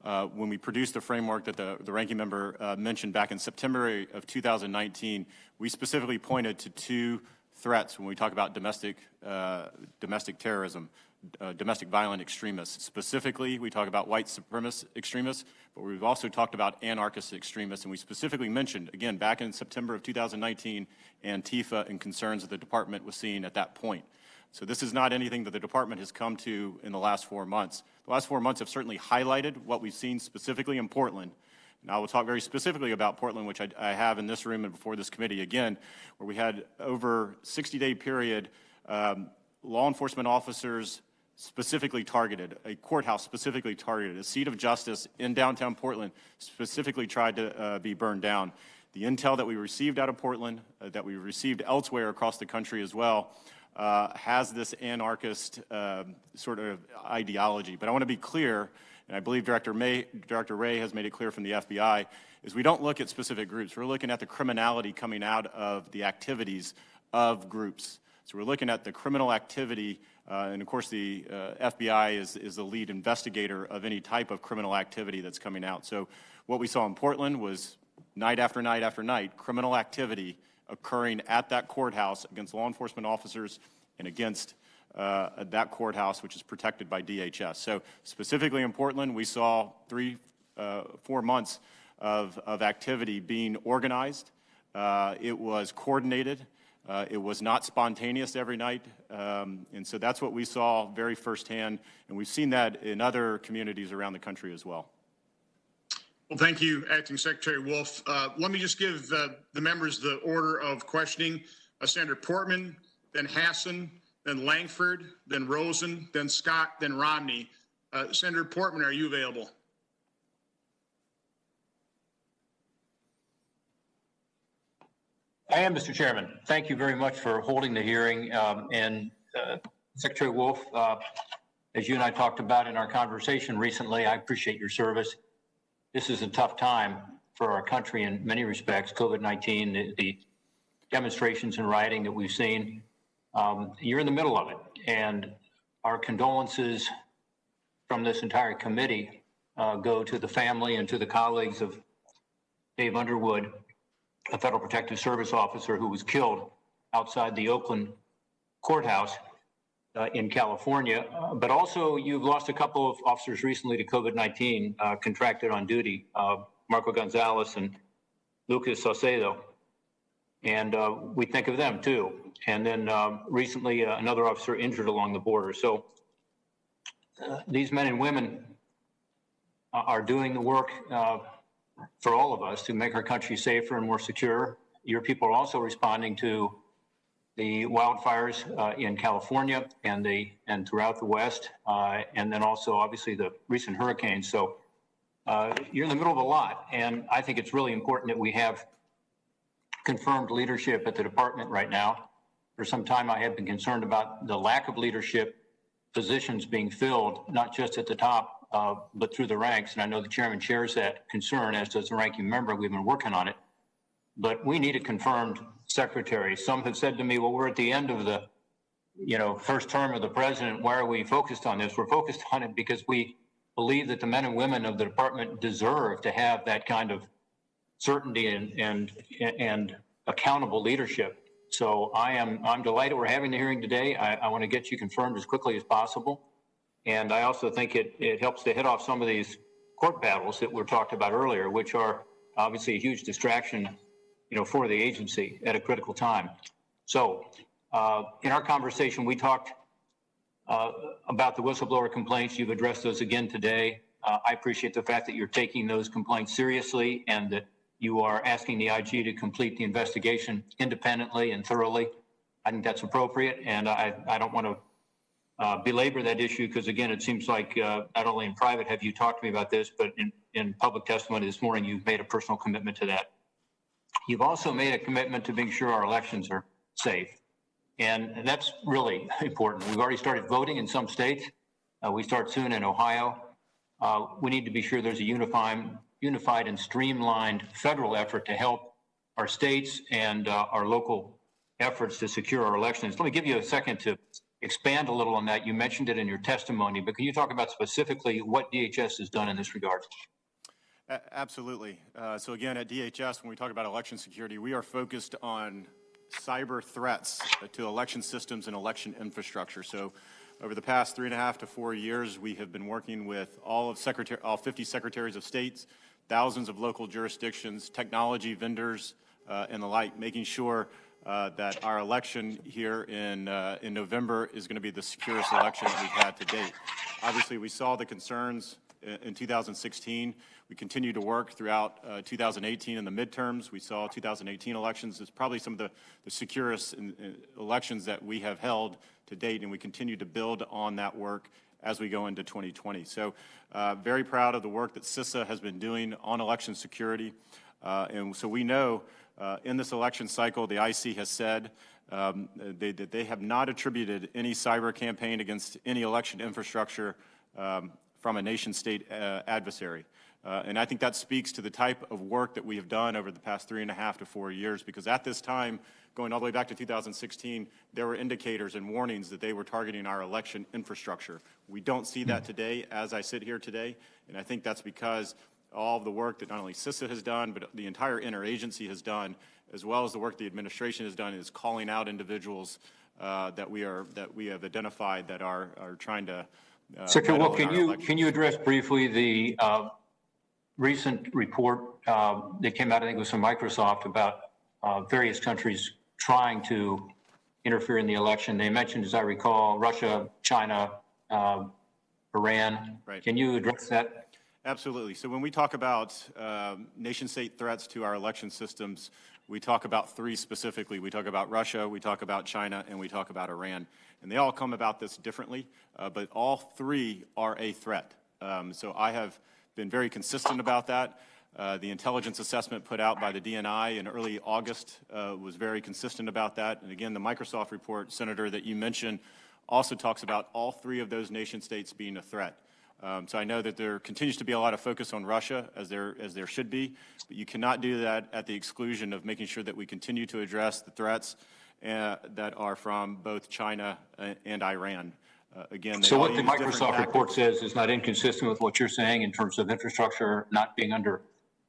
When we produced the framework that the ranking member mentioned back in September of 2019, we specifically pointed to 2 threats when we talk about domestic terrorism, domestic violent extremists. Specifically, we talk about white supremacist extremists, but we've also talked about anarchist extremists, and we specifically mentioned, again, back in September of 2019, Antifa and concerns that the department was seeing at that point. So this is not anything that the department has come to in the last 4 months. The last 4 months have certainly highlighted what we've seen specifically in Portland. And I will talk very specifically about Portland, which I have in this room and before this committee again, where we had over 60-day period, law enforcement officers specifically targeted, a courthouse specifically targeted, a seat of justice in downtown Portland specifically tried to be burned down. The intel that we received out of Portland, that we received elsewhere across the country as well, has this anarchist sort of ideology. But I want to be clear, and I believe Director Ray has made it clear from the FBI, is we don't look at specific groups. We're looking at the criminality coming out of the activities of groups. So we're looking at the criminal activity, and of course the FBI is the lead investigator of any type of criminal activity that's coming out. So what we saw in Portland was night after night after night, criminal activity occurring at that courthouse against law enforcement officers and against that courthouse, which is protected by DHS. So specifically in Portland, we saw 4 months of activity being organized. It was coordinated. It was not spontaneous every night. And so that's what we saw very firsthand. And we've seen that in other communities around the country as well. Well, thank you, Acting Secretary Wolf. Let me just give the members the order of questioning. Senator Portman, then Hassan, then Langford, then Rosen, then Scott, then Romney. Senator Portman, are you available? I am, Mr. Chairman. Thank you very much for holding the hearing. Secretary Wolf, as you and I talked about in our conversation recently, I appreciate your service. This is a tough time for our country in many respects. COVID-19, the demonstrations and rioting that we've seen, you're in the middle of it. And our condolences from this entire committee go to the family and to the colleagues of Dave Underwood, a Federal Protective Service officer who was killed outside the Oakland courthouse in California. But also, you've lost a couple of officers recently to COVID-19 contracted on duty, Marco Gonzalez and Lucas Saucedo. And we think of them too. And then recently, another officer injured along the border. So these men and women are doing the work for all of us to make our country safer and more secure. Your people are also responding to the wildfires in California and throughout the West, and then also obviously the recent hurricanes. So you're in the middle of a lot, and I think it's really important that we have confirmed leadership at the department right now. For some time, I have been concerned about the lack of leadership positions being filled, not just at the top, but through the ranks. And I know the chairman shares that concern, as does the ranking member. We've been working on it. But we need a confirmed secretary. Some have said to me, well, we're at the end of the first term of the president. Why are we focused on this? We're focused on it because we believe that the men and women of the department deserve to have that kind of certainty and accountable leadership. So I'm delighted we're having the hearing today. I want to get you confirmed as quickly as possible. And I also think it helps to hit off some of these court battles that were talked about earlier, which are obviously a huge distraction, for the agency at a critical time. So in our conversation, we talked about the whistleblower complaints. You've addressed those again today. I appreciate the fact that you're taking those complaints seriously and that you are asking the IG to complete the investigation independently and thoroughly. I think that's appropriate, and I don't want to belabor that issue because, again, it seems like not only in private have you talked to me about this, but in public testimony this morning, you've made a personal commitment to that. You've also made a commitment to make sure our elections are safe, and that's really important. We've already started voting in some states. We start soon in Ohio. We need to be sure there's a unified and streamlined federal effort to help our states and our local efforts to secure our elections. Let me give you a second to expand a little on that. You mentioned it in your testimony, but can you talk about specifically what DHS has done in this regard? Absolutely. So again, at DHS, when we talk about election security, we are focused on cyber threats to election systems and election infrastructure. So over the past 3.5 to 4 years, we have been working with all 50 secretaries of states, thousands of local jurisdictions, technology vendors, and the like, making sure that our election here in November is going to be the securest election that we've had to date. Obviously, we saw the concerns in 2016. We continue to work throughout 2018 in the midterms. We saw 2018 elections as probably some of the securest elections that we have held to date, and we continue to build on that work as we go into 2020. So very proud of the work that CISA has been doing on election security. And so we know in this election cycle, the IC has said that they have not attributed any cyber campaign against any election infrastructure from a nation-state adversary. And I think that speaks to the type of work that we have done over the past 3.5 to 4 years, because at this time, going all the way back to 2016, there were indicators and warnings that they were targeting our election infrastructure. We don't see that today as I sit here today, and I think that's because all of the work that not only CISA has done, but the entire interagency has done, as well as the work the administration has done, is calling out individuals that we have identified that are trying to Secretary Wolf, can you address briefly the recent report that came out, I think it was from Microsoft, about various countries trying to interfere in the election? They mentioned, as I recall, Russia, China, Iran. Right. Can you address that? Absolutely. So when we talk about nation-state threats to our election systems, we talk about three specifically. We talk about Russia, we talk about China, and we talk about Iran. And they all come about this differently, but all three are a threat. So I have been very consistent about that. The intelligence assessment put out by the DNI in early August was very consistent about that. And again, the Microsoft report, Senator, that you mentioned also talks about all three of those nation states being a threat. So I know that there continues to be a lot of focus on Russia, as there should be, but you cannot do that at the exclusion of making sure that we continue to address the threats that are from both China and Iran. Again, so what the Microsoft report says is not inconsistent with what you're saying in terms of infrastructure not being under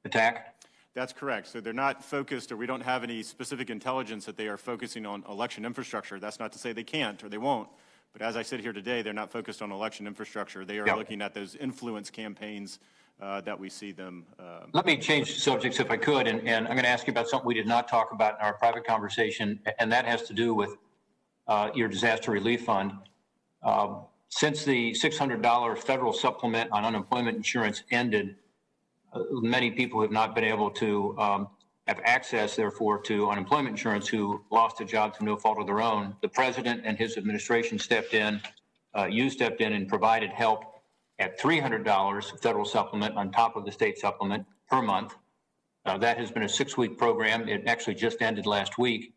attack? That's correct. So they're not focused, or we don't have any specific intelligence that they are focusing on election infrastructure. That's not to say they can't or they won't. But as I sit here today, they're not focused on election infrastructure. They are looking at those influence campaigns that we see them. Let me change subjects if I could, and I'm going to ask you about something we did not talk about in our private conversation, and that has to do with your disaster relief fund. Since the $600 federal supplement on unemployment insurance ended, many people have not been able to have access, therefore, to unemployment insurance who lost a job through no fault of their own. The president and his administration stepped in, you stepped in and provided help at $300 federal supplement on top of the state supplement per month. That has been a 6-week program. It actually just ended last week.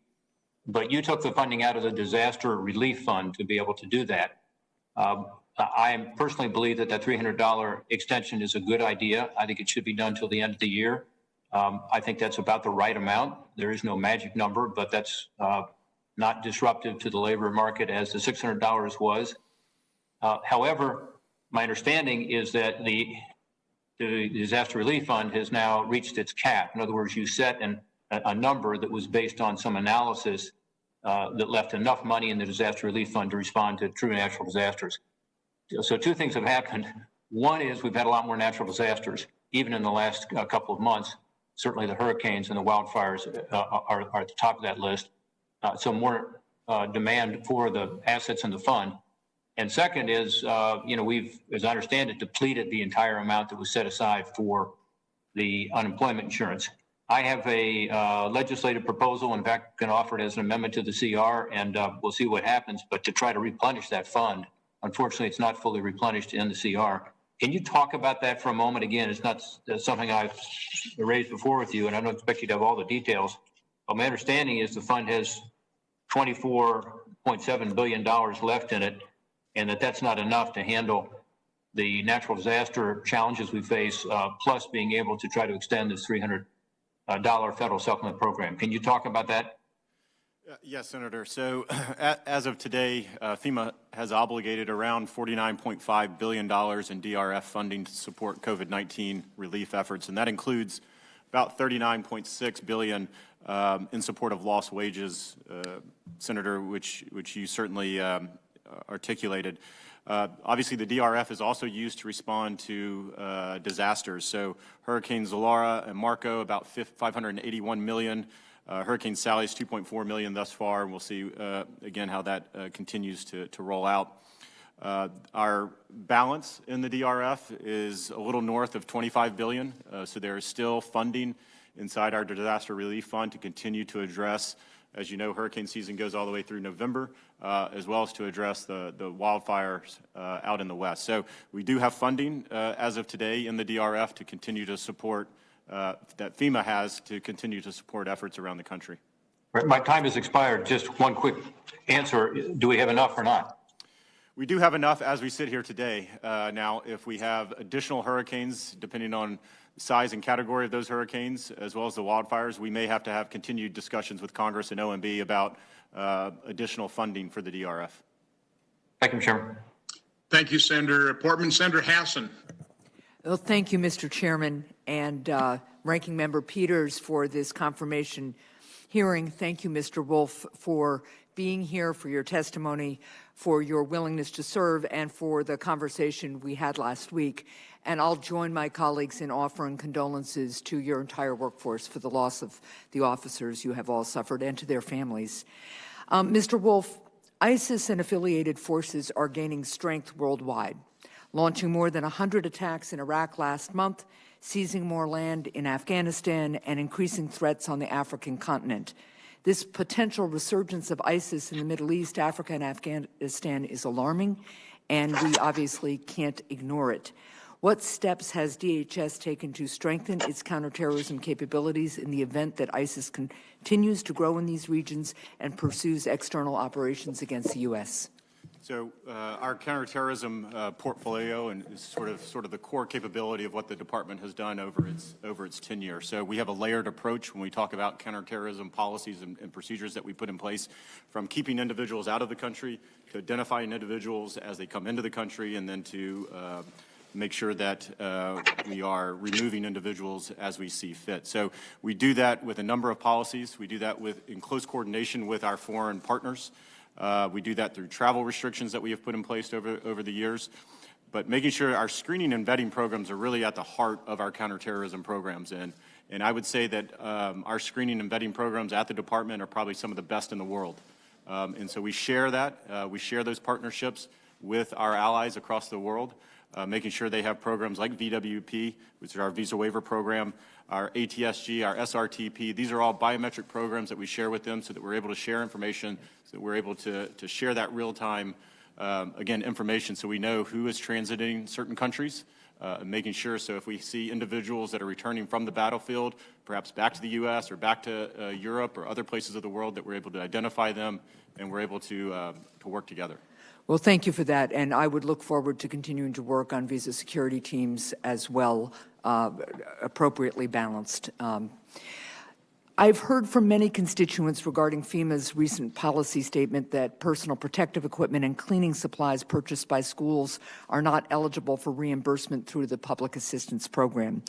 But you took the funding out of the disaster relief fund to be able to do that. I personally believe that that $300 extension is a good idea. I think it should be done till the end of the year. I think that's about the right amount. There is no magic number, but that's not disruptive to the labor market as the $600 was. However, my understanding is that the disaster relief fund has now reached its cap. In other words, you set a number that was based on some analysis that left enough money in the disaster relief fund to respond to true natural disasters. So two things have happened. One is we've had a lot more natural disasters, even in the last couple of months. Certainly the hurricanes and the wildfires are at the top of that list. So more demand for the assets in the fund. And second is, we've, as I understand it, depleted the entire amount that was set aside for the unemployment insurance. I have a legislative proposal, in fact, going to offer it as an amendment to the CR, and we'll see what happens, but to try to replenish that fund. Unfortunately, it's not fully replenished in the CR. Can you talk about that for a moment? Again, it's not something I've raised before with you, and I don't expect you to have all the details. But my understanding is the fund has $24.7 billion left in it, and that's not enough to handle the natural disaster challenges we face, plus being able to try to extend this $300 federal supplement program. Can you talk about that? Yes, Senator. So as of today, FEMA has obligated around $49.5 billion in DRF funding to support COVID-19 relief efforts, and that includes about $39.6 billion in support of lost wages, Senator, which you certainly articulated. Obviously, the DRF is also used to respond to disasters. So Hurricanes Laura and Marco, about $581 million. Hurricane Sally's $2.4 million thus far, and we'll see again how that continues to roll out. Our balance in the DRF is a little north of $25 billion, so there is still funding inside our disaster relief fund to continue to address, as you know, hurricane season goes all the way through November, as well as to address the wildfires out in the west. So we do have funding as of today in the DRF to continue to support, that FEMA has to continue to support efforts around the country. My time has expired. Just one quick answer. Do we have enough or not? We do have enough as we sit here today. Now, if we have additional hurricanes, depending on the size and category of those hurricanes, as well as the wildfires, we may have to have continued discussions with Congress and OMB about additional funding for the DRF. Thank you, Chairman. Thank you, Senator Portman. Senator Hassan. Well, thank you, Mr. Chairman, and Ranking Member Peters for this confirmation hearing. Thank you, Mr. Wolf, for being here, for your testimony, for your willingness to serve, and for the conversation we had last week. And I'll join my colleagues in offering condolences to your entire workforce for the loss of the officers you have all suffered and to their families. Mr. Wolf, ISIS and affiliated forces are gaining strength worldwide, launching more than 100 attacks in Iraq last month, seizing more land in Afghanistan, and increasing threats on the African continent. This potential resurgence of ISIS in the Middle East, Africa, and Afghanistan is alarming, and we obviously can't ignore it. What steps has DHS taken to strengthen its counterterrorism capabilities in the event that ISIS continues to grow in these regions and pursues external operations against the U.S.? So our counterterrorism portfolio and is sort of the core capability of what the department has done over its tenure. So we have a layered approach when we talk about counterterrorism policies and procedures that we put in place, from keeping individuals out of the country to identifying individuals as they come into the country, and then to make sure that we are removing individuals as we see fit. So we do that with a number of policies. We do that in close coordination with our foreign partners. We do that through travel restrictions that we have put in place over the years, but making sure our screening and vetting programs are really at the heart of our counterterrorism programs. And I would say that our screening and vetting programs at the department are probably some of the best in the world. And so we share that. We share those partnerships with our allies across the world, making sure they have programs like VWP, which is our visa waiver program, our ATSG, our SRTP. These are all biometric programs that we share with them so that we're able to share information, so that we're able to share that real-time, again, information so we know who is transiting certain countries, making sure so if we see individuals that are returning from the battlefield, perhaps back to the U.S. or back to Europe or other places of the world, that we're able to identify them and we're able to work together. Well, thank you for that, and I would look forward to continuing to work on visa security teams as well, appropriately balanced. I've heard from many constituents regarding FEMA's recent policy statement that personal protective equipment and cleaning supplies purchased by schools are not eligible for reimbursement through the public assistance program.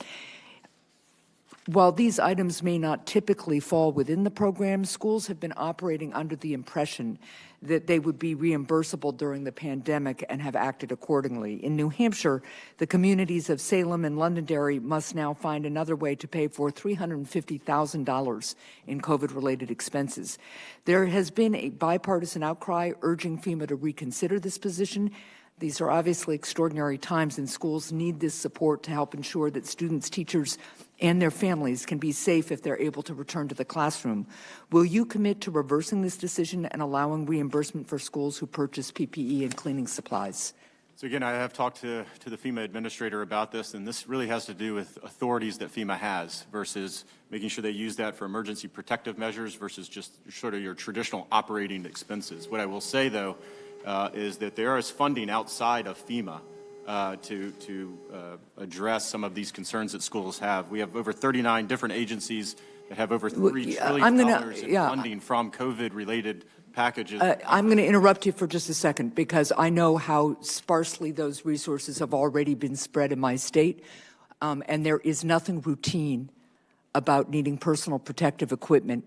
While these items may not typically fall within the program, schools have been operating under the impression that they would be reimbursable during the pandemic and have acted accordingly. In New Hampshire, the communities of Salem and Londonderry must now find another way to pay for $350,000 in COVID-related expenses. There has been a bipartisan outcry urging FEMA to reconsider this position. These are obviously extraordinary times, and schools need this support to help ensure that students, teachers, and their families can be safe if they're able to return to the classroom. Will you commit to reversing this decision and allowing reimbursement for schools who purchase PPE and cleaning supplies? So again, I have talked to the FEMA administrator about this, and this really has to do with authorities that FEMA has versus making sure they use that for emergency protective measures versus just sort of your traditional operating expenses. What I will say, though, is that there is funding outside of FEMA to address some of these concerns that schools have. We have over 39 different agencies that have over $3 trillion in funding from COVID-related packages. I'm going to interrupt you for just a second because I know how sparsely those resources have already been spread in my state, and there is nothing routine about needing personal protective equipment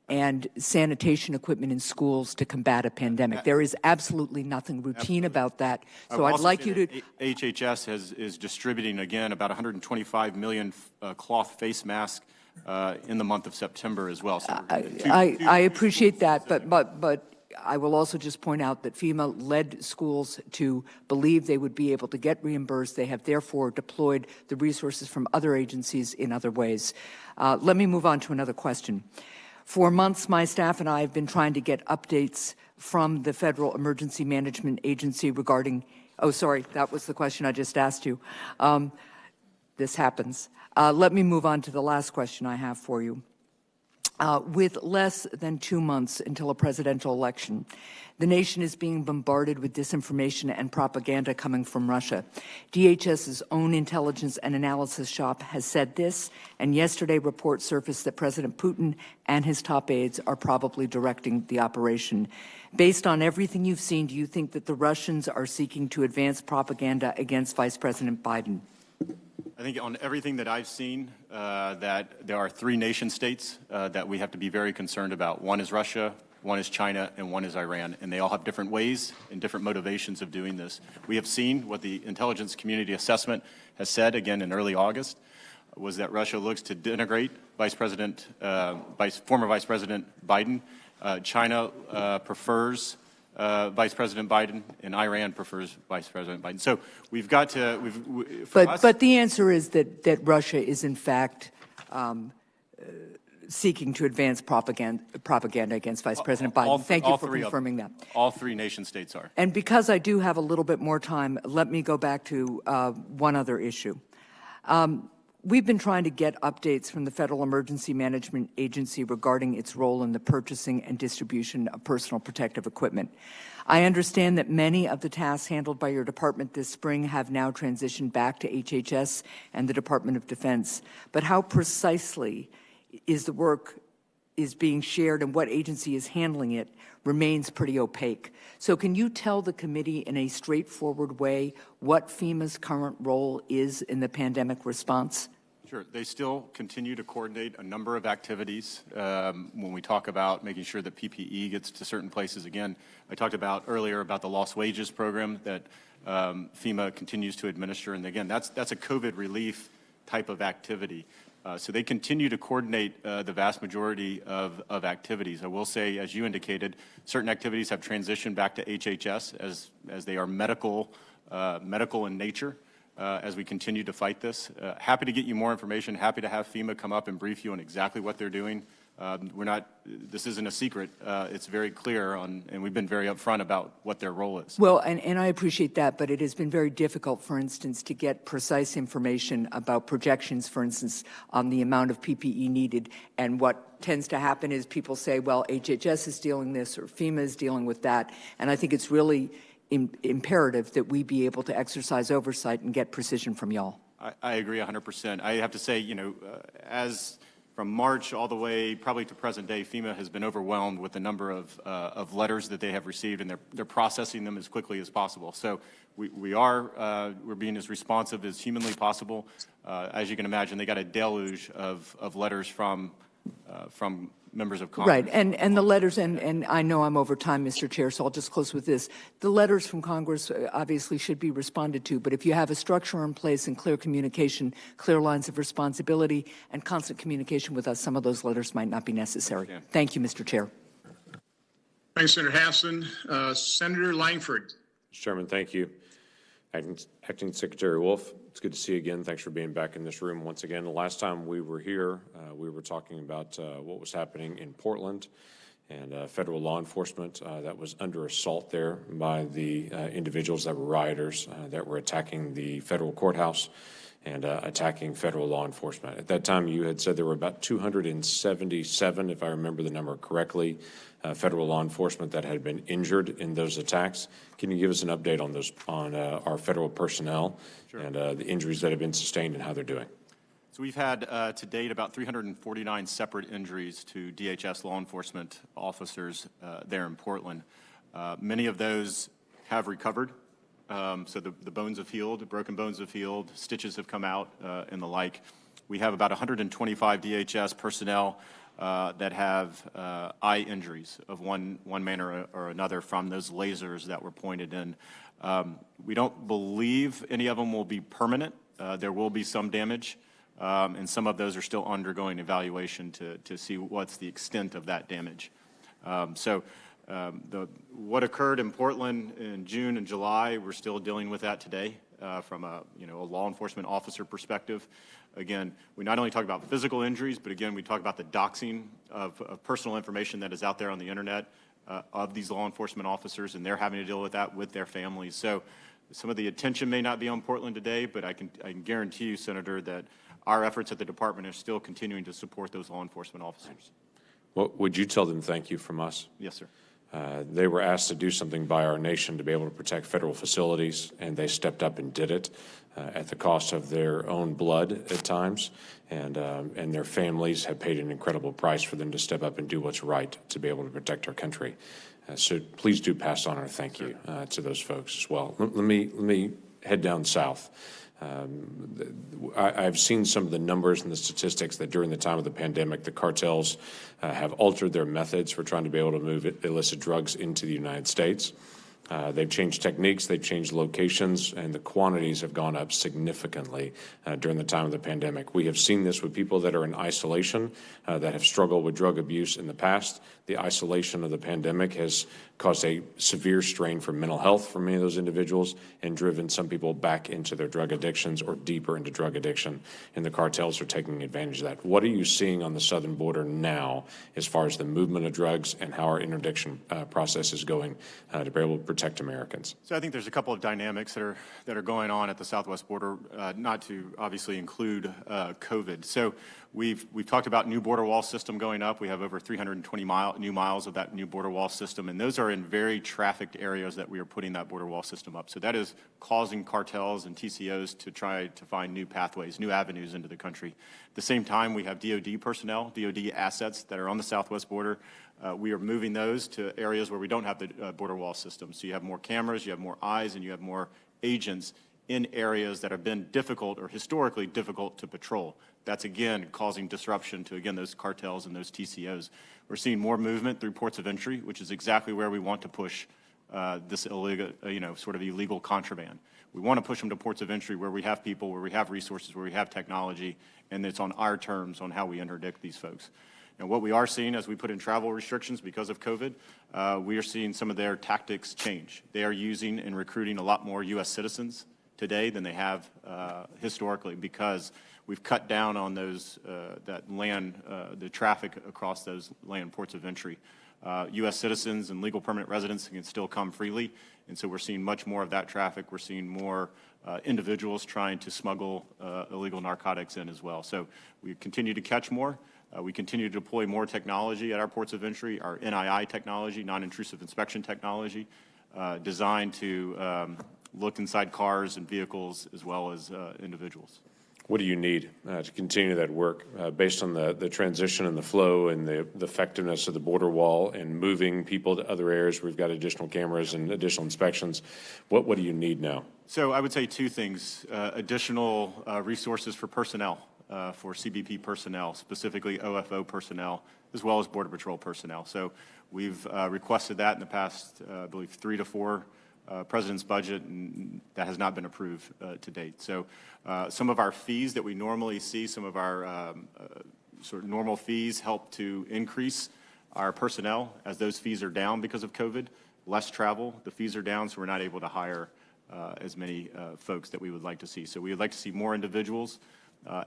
and sanitation equipment in schools to combat a pandemic. There is absolutely nothing routine about that. So I'd like you to... HHS is distributing, again, about 125 million cloth face masks in the month of September as well. So I appreciate that, but I will also just point out that FEMA led schools to believe they would be able to get reimbursed. They have therefore deployed the resources from other agencies in other ways. Let me move on to another question. For months, my staff and I have been trying to get updates from the Federal Emergency Management Agency regarding, oh, sorry, that was the question I just asked you. This happens. Let me move on to the last question I have for you. With less than 2 months until a presidential election, the nation is being bombarded with disinformation and propaganda coming from Russia. DHS's own intelligence and analysis shop has said this, and yesterday reports surfaced that President Putin and his top aides are probably directing the operation. Based on everything you've seen, do you think that the Russians are seeking to advance propaganda against Vice President Biden? I think on everything that I've seen, that there are 3 nation states that we have to be very concerned about. One is Russia, one is China, and one is Iran, and they all have different ways and different motivations of doing this. We have seen what the intelligence community assessment has said, again in early August, was that Russia looks to denigrate former Vice President Biden. China prefers Vice President Biden, and Iran prefers Vice President Biden. So we've got to, but the answer is that Russia is in fact seeking to advance propaganda against Vice President Biden. Thank you for confirming that. All 3 nation states are. And because I do have a little bit more time, let me go back to one other issue. We've been trying to get updates from the Federal Emergency Management Agency regarding its role in the purchasing and distribution of personal protective equipment. I understand that many of the tasks handled by your department this spring have now transitioned back to HHS and the Department of Defense. But how precisely is the work being shared and what agency is handling it remains pretty opaque. So can you tell the committee in a straightforward way what FEMA's current role is in the pandemic response? Sure. They still continue to coordinate a number of activities when we talk about making sure that PPE gets to certain places. Again, I talked about earlier about the lost wages program that FEMA continues to administer. And again, that's a COVID relief type of activity. So they continue to coordinate the vast majority of activities. I will say, as you indicated, certain activities have transitioned back to HHS as they are medical in nature. As we continue to fight this. Happy to get you more information, happy to have FEMA come up and brief you on exactly what they're doing. This isn't a secret. It's very clear and we've been very upfront about what their role is. Well, and I appreciate that, but it has been very difficult, for instance, to get precise information about projections, for instance, on the amount of PPE needed. And what tends to happen is people say, well, HHS is dealing this or FEMA is dealing with that. And I think it's really imperative that we be able to exercise oversight and get precision from y'all. I agree 100%. I have to say, as from March all the way probably to present day, FEMA has been overwhelmed with the number of letters that they have received, and they're processing them as quickly as possible. So we're being as responsive as humanly possible. As you can imagine, they got a deluge of letters from members of Congress. Right, and the letters, and I know I'm over time, Mr. Chair, so I'll just close with this. The letters from Congress obviously should be responded to, but if you have a structure in place and clear communication, clear lines of responsibility, and constant communication with us, some of those letters might not be necessary. Yeah. Thank you, Mr. Chair. Thanks, Senator Hassan. Senator Langford. Mr. Chairman, thank you. Acting Secretary Wolf, it's good to see you again. Thanks for being back in this room once again. The last time we were here, we were talking about what was happening in Portland and federal law enforcement that was under assault there by the individuals that were rioters that were attacking the federal courthouse and attacking federal law enforcement. At that time, you had said there were about 277, if I remember the number correctly, federal law enforcement that had been injured in those attacks. Can you give us an update on those, on our federal personnel Sure. and the injuries that have been sustained and how they're doing? So we've had to date about 349 separate injuries to DHS law enforcement officers there in Portland. Many of those have recovered. So the bones have healed, the broken bones have healed, stitches have come out and the like. We have about 125 DHS personnel that have eye injuries of one manner or another from those lasers that were pointed in. We don't believe any of them will be permanent. There will be some damage and some of those are still undergoing evaluation to see what's the extent of that damage. What occurred in Portland in June and July, we're still dealing with that today from a law enforcement officer perspective. Again, we not only talk about physical injuries, but again, we talk about the doxing of personal information that is out there on the internet of these law enforcement officers, and they're having to deal with that with their families. So some of the attention may not be on Portland today, but I can guarantee you, Senator, that our efforts at the department are still continuing to support those law enforcement officers. Well, would you tell them thank you from us? Yes, sir. They were asked to do something by our nation to be able to protect federal facilities, and they stepped up and did it at the cost of their own blood at times, and their families have paid an incredible price for them to step up and do what's right to be able to protect our country. So please do pass on our thank you to those folks as well. Let me head down south. I've seen some of the numbers and the statistics that during the time of the pandemic, the cartels have altered their methods for trying to be able to move illicit drugs into the United States. They've changed techniques, they've changed locations, and the quantities have gone up significantly during the time of the pandemic. We have seen this with people that are in isolation, that have struggled with drug abuse in the past. The isolation of the pandemic has caused a severe strain for mental health for many of those individuals and driven some people back into their drug addictions or deeper into drug addiction, and the cartels are taking advantage of that. What are you seeing on the southern border now as far as the movement of drugs and how our interdiction process is going to be able to protect Americans? So I think there's a couple of dynamics that are going on at the southwest border, not to obviously include COVID. So we've talked about new border wall system going up. We have over 320 new miles of that new border wall system, and those are in very trafficked areas that we are putting that border wall system up. So that is causing cartels and TCOs to try to find new pathways, new avenues into the country. At the same time, we have DOD personnel, DOD assets that are on the southwest border. We are moving those to areas where we don't have the border wall system. So you have more cameras, you have more eyes, and you have more agents in areas that have been difficult or historically difficult to patrol. That's, again, causing disruption to, again, those cartels and those TCOs. We're seeing more movement through ports of entry, which is exactly where we want to push this illegal, sort of illegal contraband. We want to push them to ports of entry where we have people, where we have resources, where we have technology, and it's on our terms on how we interdict these folks. And what we are seeing as we put in travel restrictions because of COVID, we are seeing some of their tactics change. They are using and recruiting a lot more U.S. citizens today than they have historically, because we've cut down on those that land, the traffic across those land ports of entry. U.S. citizens and legal permanent residents can still come freely, and so we're seeing much more of that traffic. We're seeing more individuals trying to smuggle illegal narcotics in as well. So we continue to catch more. We continue to deploy more technology at our ports of entry, our NII technology, non-intrusive inspection technology, designed to look inside cars and vehicles as well as individuals. What do you need to continue that work based on the transition and the flow and the effectiveness of the border wall and moving people to other areas where we've got additional cameras and additional inspections? What do you need now? So I would say two things. Additional resources for personnel, for CBP personnel, specifically OFO personnel, as well as Border Patrol personnel. So we've requested that in the past, I believe, 3 to 4 President's budget, and that has not been approved to date. So some of our fees that we normally see, some of our sort of normal fees help to increase our personnel as those fees are down because of COVID. Less travel, the fees are down, so we're not able to hire as many folks that we would like to see. So we would like to see more individuals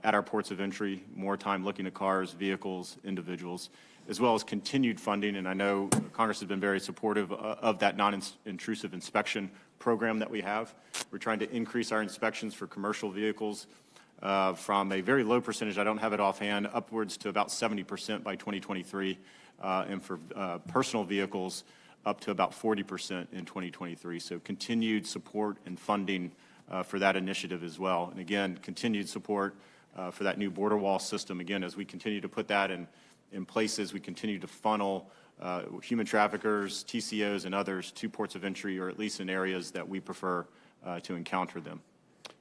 at our ports of entry, more time looking at cars, vehicles, individuals, as well as continued funding. And I know Congress has been very supportive of that non-intrusive inspection program that we have. We're trying to increase our inspections for commercial vehicles from a very low percentage, I don't have it offhand, upwards to about 70% by 2023, and for personal vehicles up to about 40% in 2023. So continued support and funding for that initiative as well. And again, continued support for that new border wall system. Again, as we continue to put that in places, we continue to funnel human traffickers, TCOs, and others to ports of entry, or at least in areas that we prefer to encounter them.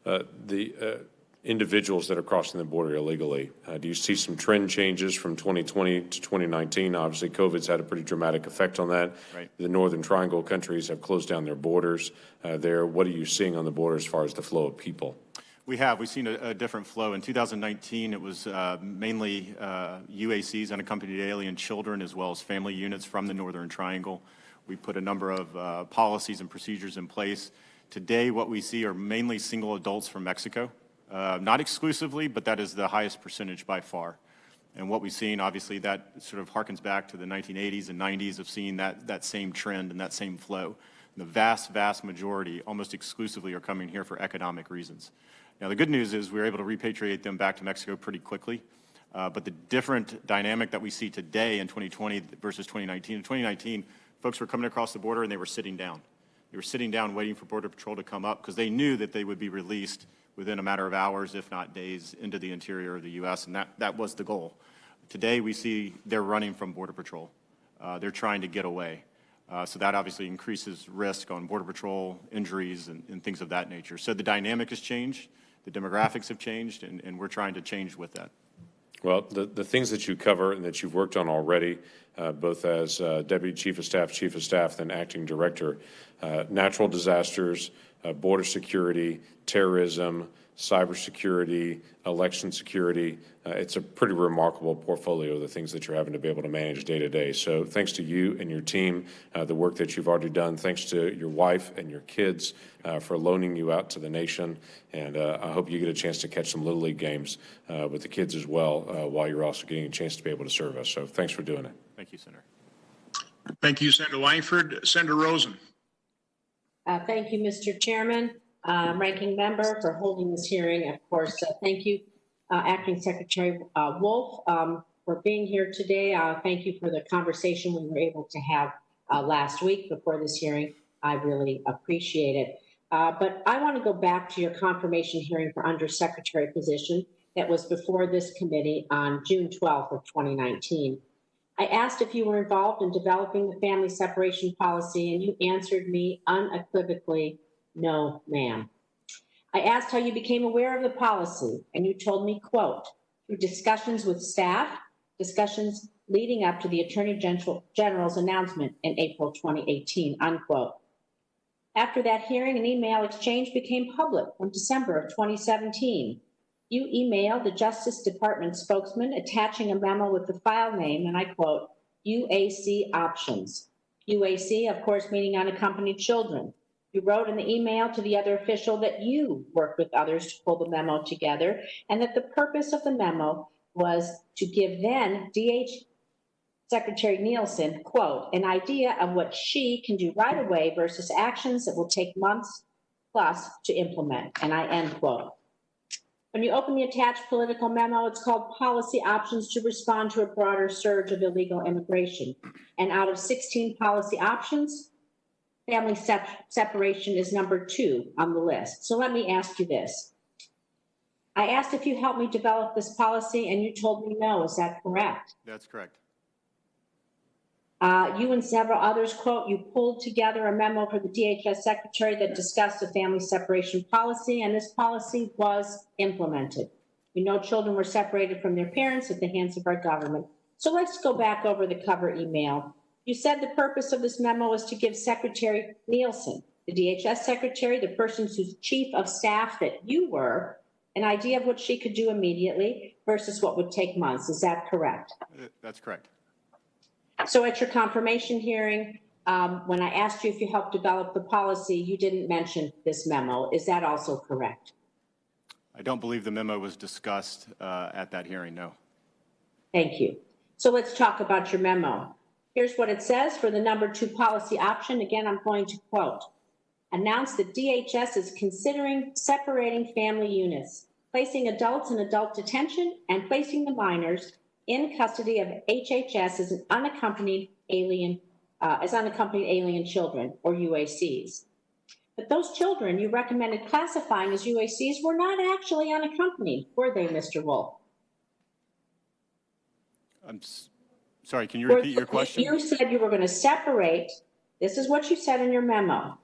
The individuals that are crossing the border illegally, do you see some trend changes from 2020 to 2019? Obviously, COVID's had a pretty dramatic effect on that. Right. The Northern Triangle countries have closed down their borders there. What are you seeing on the border as far as the flow of people? We've seen a different flow. In 2019, it was mainly UACs, unaccompanied alien children, as well as family units from the Northern Triangle. We put a number of policies and procedures in place. Today, what we see are mainly single adults from Mexico. Not exclusively, but that is the highest percentage by far. And what we've seen, obviously, that sort of harkens back to the 1980s and 90s of seeing that same trend and that same flow. And the vast majority, almost exclusively, are coming here for economic reasons. Now, the good news is we were able to repatriate them back to Mexico pretty quickly. But the different dynamic that we see today in 2020 versus 2019, in 2019, folks were coming across the border and they were sitting down. They were sitting down waiting for Border Patrol to come up because they knew that they would be released within a matter of hours, if not days, into the interior of the U.S., and that was the goal. Today, we see they're running from Border Patrol. They're trying to get away. So that obviously increases risk on Border Patrol, injuries, and things of that nature. So the dynamic has changed. The demographics have changed, and we're trying to change with that. Well, the things that you cover and that you've worked on already, both as Deputy Chief of Staff, then Acting Director, natural disasters, border security, terrorism, cybersecurity, election security. It's a pretty remarkable portfolio of the things that you're having to be able to manage day to day. So thanks to you and your team, the work that you've already done. Thanks to your wife and your kids for loaning you out to the nation. And I hope you get a chance to catch some Little League games with the kids as well while you're also getting a chance to be able to serve us. So thanks for doing it. Thank you, Senator. Thank you, Senator Langford. Senator Rosen. Thank you, Mr. Chairman, Ranking Member, for holding this hearing. Of course, thank you, Acting Secretary Wolf, for being here today. Thank you for the conversation we were able to have last week before this hearing. I really appreciate it. But I want to go back to your confirmation hearing for Undersecretary position that was before this committee on June 12th of 2019. I asked if you were involved in developing the family separation policy, and you answered me unequivocally, no, ma'am. I asked how you became aware of the policy, and you told me, quote, through discussions with staff, discussions leading up to the Attorney General's announcement in April 2018, unquote. After that hearing, an email exchange became public in December of 2017. You emailed the Justice Department spokesman attaching a memo with the file name, and I quote, UAC options. UAC, of course, meaning unaccompanied children. You wrote in the email to the other official that you worked with others to pull the memo together, and that the purpose of the memo was to give then DH Secretary Nielsen, quote, an idea of what she can do right away versus actions that will take months plus to implement, and I end quote. When you open the attached political memo, it's called Policy Options to Respond to a Broader Surge of Illegal Immigration. And out of 16 policy options, family separation is number 2 on the list. So let me ask you this. I asked if you helped me develop this policy, and you told me no. Is that correct? That's correct. You and several others, quote, you pulled together a memo for the DHS secretary that discussed the family separation policy, and this policy was implemented. We know children were separated from their parents at the hands of our government. So let's go back over the cover email. You said the purpose of this memo was to give Secretary Nielsen, the DHS secretary, the person who's chief of staff that you were, an idea of what she could do immediately versus what would take months. Is that correct? That's correct. So at your confirmation hearing, when I asked you if you helped develop the policy, you didn't mention this memo. Is that also correct? I don't believe the memo was discussed at that hearing, no. Thank you. So let's talk about your memo. Here's what it says for the number 2 policy option. Again, I'm going to quote, announce that DHS is considering separating family units, placing adults in adult detention, and placing the minors in custody of HHS as unaccompanied alien children, or UACs. But those children you recommended classifying as UACs were not actually unaccompanied, were they, Mr. Wolf? I'm sorry, can you repeat your question? You said you were going to separate. This is what you said in your memo,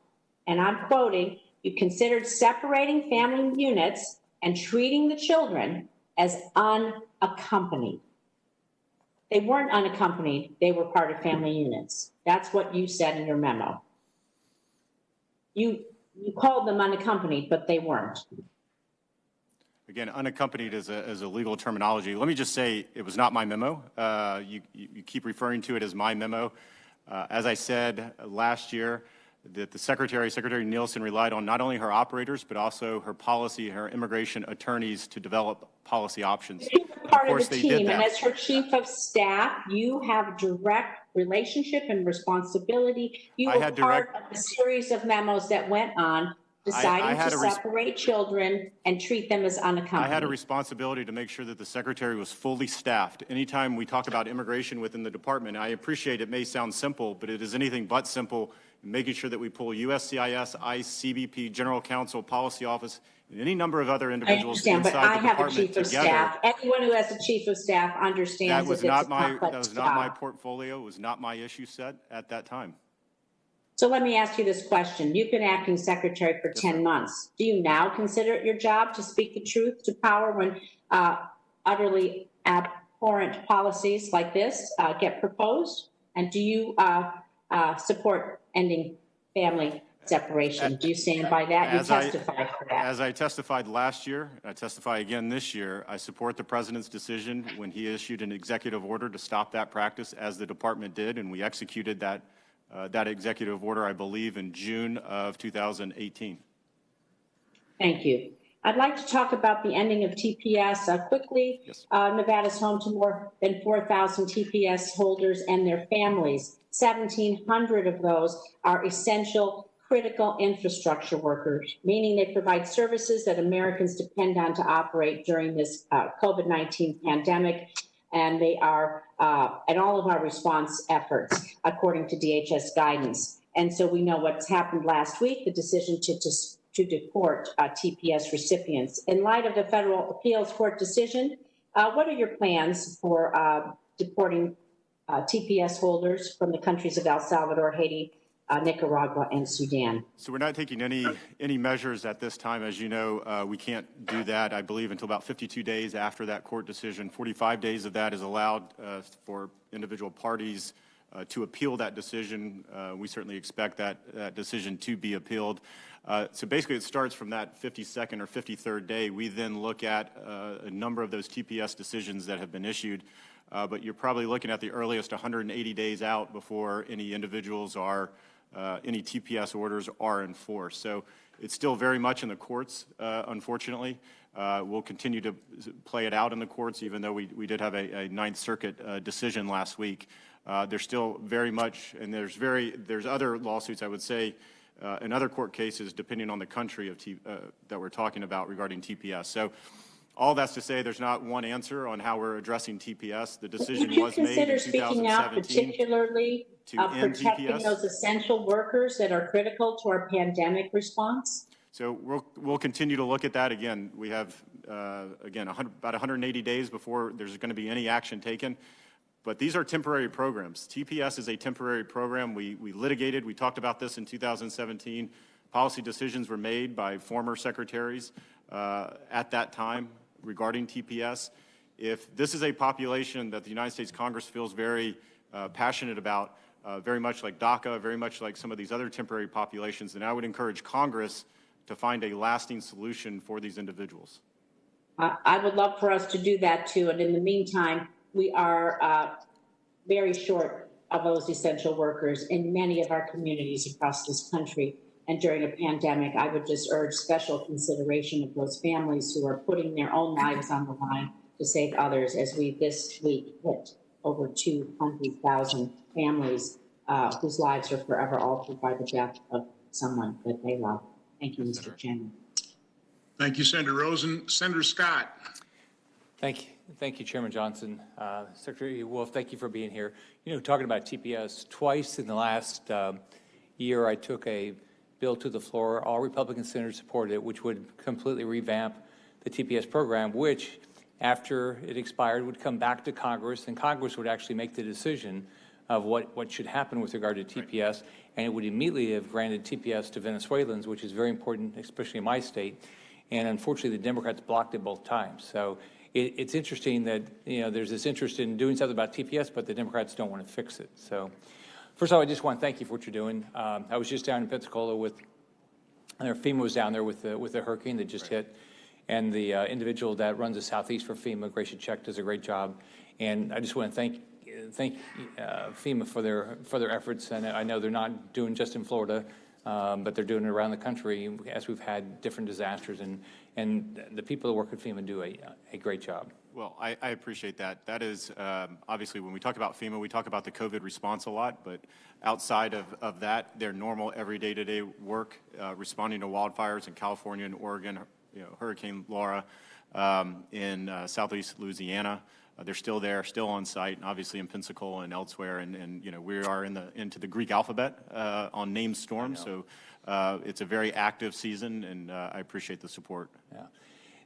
and I'm quoting, you considered separating family units and treating the children as unaccompanied. They weren't unaccompanied. They were part of family units. That's what you said in your memo. You called them unaccompanied, but they weren't. Again, unaccompanied is a legal terminology. Let me just say it was not my memo. You keep referring to it as my memo. As I said last year, that the Secretary Nielsen relied on not only her operators, but also her policy, her immigration attorneys to develop policy options. You're part of course, the they did team, and that. as her chief of staff, you have direct relationship and responsibility. You I were had part direct- of the series of memos that went on deciding had to a res- separate children and treat them as unaccompanied. I had a responsibility to make sure that the Secretary was fully staffed. Anytime we talk about immigration within the department, I appreciate it may sound simple, but it is anything but simple in making sure that we pull USCIS, ICE, CBP, General Counsel, Policy Office, and any number of other I individuals understand, but I inside the have a department chief of together. staff. Anyone who has a chief of staff understands That was it's a not my, complex that was not my job. portfolio, it was not my issue set at that time. So let me ask you this question. You've been acting secretary for 10 months. Do you now consider it your job to speak the truth to power when utterly abhorrent policies like this get proposed? And do you support ending family separation? Do you stand by that? You testified for that. As I testified last year, I testify again this year, I support the President's decision when he issued an executive order to stop that practice, as the department did, and we executed that executive order, I believe, in June of 2018. Thank you. I'd like to talk about the ending of TPS quickly. Yes. Nevada is home to more than 4,000 TPS holders and their families. 1,700 of those are essential critical infrastructure workers, meaning they provide services that Americans depend on to operate during this COVID-19 pandemic. And they are at all of our response efforts, according to DHS guidance. And so we know what's happened last week, the decision to deport TPS recipients. In light of the federal appeals court decision, what are your plans for deporting TPS holders from the countries of El Salvador, Haiti, Nicaragua, and Sudan? So we're not taking any measures at this time. As you know, we can't do that, I believe, until about 52 days after that court decision. 45 days of that is allowed for individual parties to appeal that decision. We certainly expect that decision to be appealed. So basically, it starts from that 52nd or 53rd day. We then look at a number of those TPS decisions that have been issued. But you're probably looking at the earliest 180 days out before any individuals are any TPS orders are enforced. So it's still very much in the courts, unfortunately. We'll continue to play it out in the courts, even though we did have a Ninth Circuit decision last week. There's still very much, and there's other lawsuits, I would say, and other court cases, depending on the country that we're talking about regarding TPS. So all that's to say there's not one answer on how we're addressing TPS. The decision was made in 2017. Would you consider speaking out particularly protecting TPS. those essential workers that are critical to our pandemic response? So we'll continue to look at that. Again, we have, about 180 days before there's going to be any action taken. But these are temporary programs. TPS is a temporary program. We litigated. We talked about this in 2017. Policy decisions were made by former secretaries at that time regarding TPS. If this is a population that the United States Congress feels very passionate about, very much like DACA, very much like some of these other temporary populations, then I would encourage Congress to find a lasting solution for these individuals. I would love for us to do that too. And in the meantime, we are very short of those essential workers in many of our communities across this country. And during a pandemic, I would just urge special consideration of those families who are putting their own lives on the line to save others, as we this week hit over 200,000 families whose lives are forever altered by the death of someone that they love. Thank you, Mr. Chairman. Thank you, Senator Rosen. Senator Scott. Thank you, Chairman Johnson. Secretary Wolf, thank you for being here. You know, talking about TPS, twice in the last year, I took a bill to the floor. All Republican senators supported it, which would completely revamp the TPS program, which, after it expired, would come back to Congress, and Congress would actually make the decision of what should happen with regard to TPS, and it would immediately have granted TPS to Venezuelans, which is very important, especially in my state. And unfortunately, the Democrats blocked it both times. So it's interesting that, you know, there's this interest in doing something about TPS, but the Democrats don't want to fix it. So first of all, I just want to thank you for what you're doing. I was just down in Pensacola FEMA was down there with the hurricane that just hit. and the individual that runs the Southeast for FEMA, Gracia Check, does a great job. And I just want to thank FEMA for their efforts. And I know they're not doing just in Florida, but they're doing it around the country as we've had different disasters. And the people that work at FEMA do a great job. Well, I appreciate that. That is, obviously, when we talk about FEMA, we talk about the COVID response a lot, but outside of that, their normal every day-to-day work, responding to wildfires in California and Oregon, Hurricane Laura in southeast Louisiana, they're still there, still on site, and obviously in Pensacola and elsewhere, and we are into the Greek alphabet on named storms, so it's a very active season, and I appreciate the support.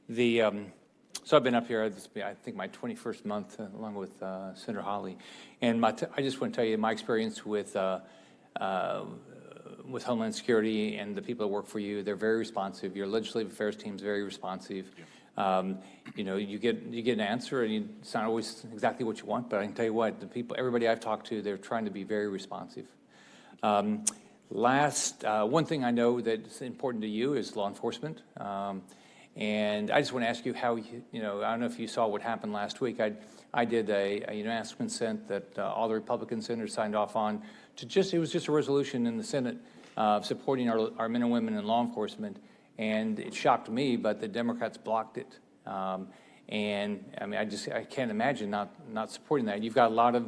Yeah. So I've been up here, this will be, I think, my 21st month, along with Senator Hawley. And I just want to tell you my experience with Homeland Security and the people that work for you. They're very responsive. Your legislative affairs team is very responsive. Yeah. You get an answer, and it's not always exactly what you want. But I can tell you what, everybody I've talked to, they're trying to be very responsive. One thing I know that's important to you is law enforcement. And I just want to ask you how, I don't know if you saw what happened last week. I did a unanimous consent that all the Republican senators signed off on. It was just a resolution in the Senate supporting our men and women in law enforcement. And it shocked me, but the Democrats blocked it. And I mean, I can't imagine not supporting that. You've got a lot of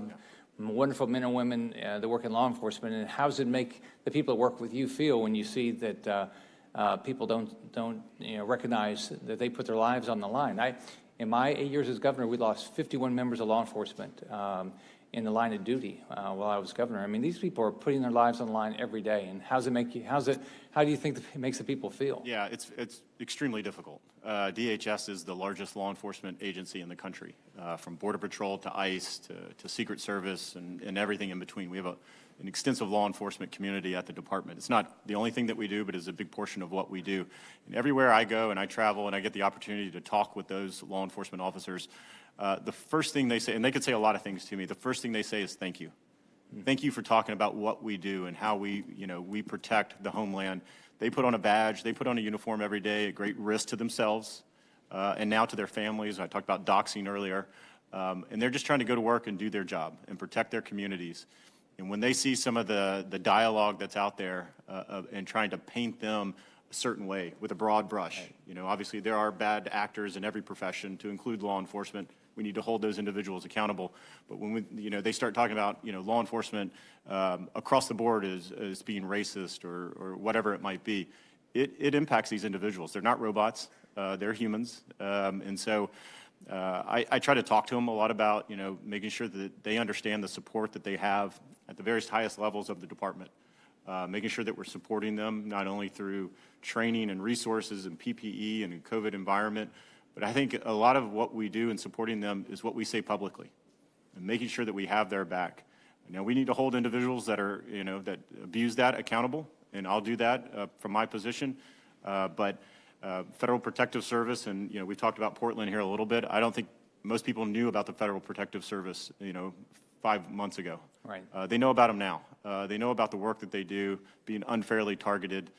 wonderful men and women that work in law enforcement. And how does it make the people that work with you feel when you see that people don't recognize that they put their lives on the line? In my 8 years as governor, we lost 51 members of law enforcement in the line of duty while I was governor. I mean, these people are putting their lives on the line every day. And how do you think it makes the people feel? Yeah, it's extremely difficult. DHS is the largest law enforcement agency in the country, from Border Patrol to ICE to Secret Service and everything in between. We have an extensive law enforcement community at the department. It's not the only thing that we do, but it's a big portion of what we do. And everywhere I go and I travel and I get the opportunity to talk with those law enforcement officers, the first thing they say, and they could say a lot of things to me, the first thing they say is thank you. Thank you for talking about what we do and how we protect the homeland. They put on a badge, they put on a uniform every day at great risk to themselves and now to their families. I talked about doxing earlier. And they're just trying to go to work and do their job and protect their communities. And when they see some of the dialogue that's out there and trying to paint them a certain way with a broad brush, obviously there are bad actors in every profession, to include law enforcement. We need to hold those individuals accountable. But when they start talking about law enforcement across the board as being racist or whatever it might be, it impacts these individuals. They're not robots. They're humans. And so I try to talk to them a lot about making sure that they understand the support that they have at the various highest levels of the department, making sure that we're supporting them not only through training and resources and PPE and COVID environment, but I think a lot of what we do in supporting them is what we say publicly and making sure that we have their back. Now, we need to hold individuals that are, that abuse that accountable, and I'll do that from my position. But Federal Protective Service, and, we talked about Portland here a little bit. I don't think most people knew about the Federal Protective Service, 5 months ago. Right. They know about them now. They know about the work that they do, being unfairly targeted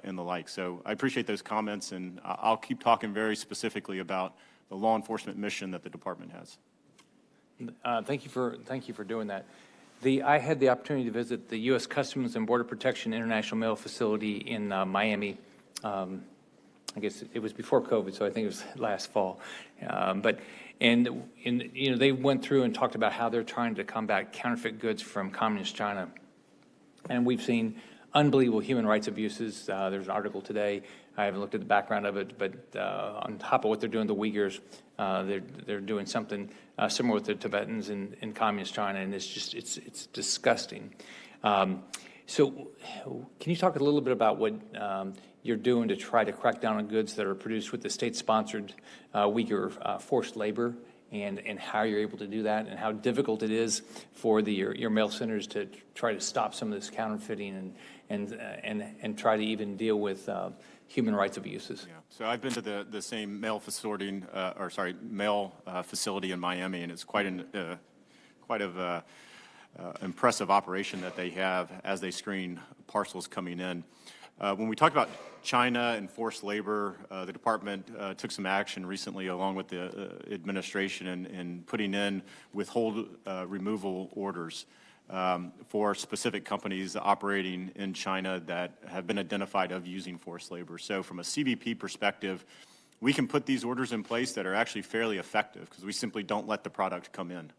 and the like. So I appreciate those comments, and I'll keep talking very specifically about the law enforcement mission that the department has. Thank you for doing that. I had the opportunity to visit the U.S. Customs and Border Protection International Mail Facility in Miami. I guess it was before COVID, so I think it was last fall. They went through and talked about how they're trying to combat counterfeit goods from communist China. And we've seen unbelievable human rights abuses. There's an article today. I haven't looked at the background of it, but on top of what they're doing to the Uyghurs, they're doing something similar with the Tibetans in communist China, and it's disgusting. So can you talk a little bit about what you're doing to try to crack down on goods that are produced with the state-sponsored Uyghur forced labor, and how you're able to do that, and how difficult it is for your mail centers to try to stop some of this counterfeiting and try to even deal with human rights abuses? Yeah. So I've been to the same mail facility in Miami, and it's quite an impressive operation that they have as they screen parcels coming in. When we talk about China and forced labor, the department took some action recently along with the administration in putting in withhold removal orders for specific companies operating in China that have been identified of using forced labor. So from a CBP perspective, we can put these orders in place that are actually fairly effective because we simply don't let the product come in.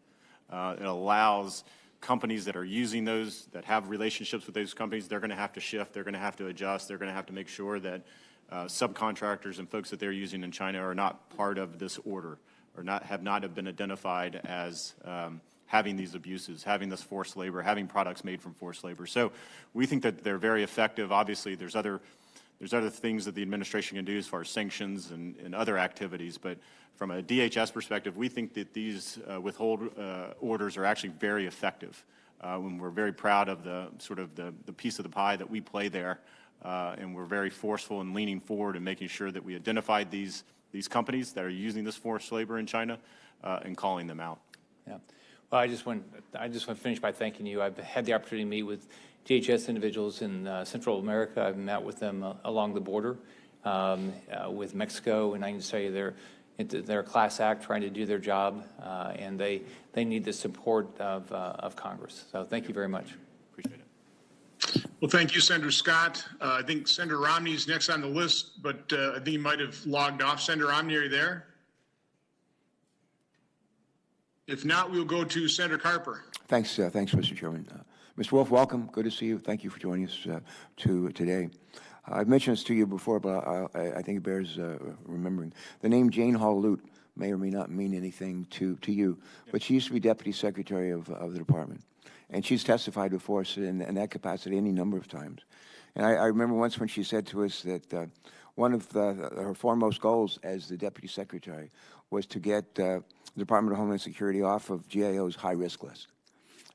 It allows companies that are using those, that have relationships with those companies, they're going to have to shift, they're going to have to adjust, they're going to have to make sure that subcontractors and folks that they're using in China are not part of this order or have not been identified as having these abuses, having this forced labor, having products made from forced labor. So we think that they're very effective. Obviously, there's other things that the administration can do as far as sanctions and other activities, but from a DHS perspective, we think that these withhold orders are actually very effective. And we're very proud of the piece of the pie that we play there, and we're very forceful in leaning forward and making sure that we identified these companies that are using this forced labor in China and calling them out. Yeah. Well, I just want to finish by thanking you. I've had the opportunity to meet with DHS individuals in Central America. I've met with them along the border with Mexico, and I can say they're a class act trying to do their job, and they need the support of Congress. So thank you very much. Appreciate it. Well, thank you, Senator Scott. I think Senator Romney's next on the list, but I think he might have logged off. Senator Romney, are you there? If not, we'll go to Senator Carper. Thanks, Mr. Chairman. Mr. Wolf, welcome. Good to see you. Thank you for joining us today. I've mentioned this to you before, but I think it bears remembering. The name Jane Hall Lute may or may not mean anything to you, but she used to be Deputy Secretary of the Department, and she's testified before us in that capacity any number of times. And I remember once when she said to us that one of her foremost goals as the Deputy Secretary was to get the Department of Homeland Security off of GAO's high-risk list.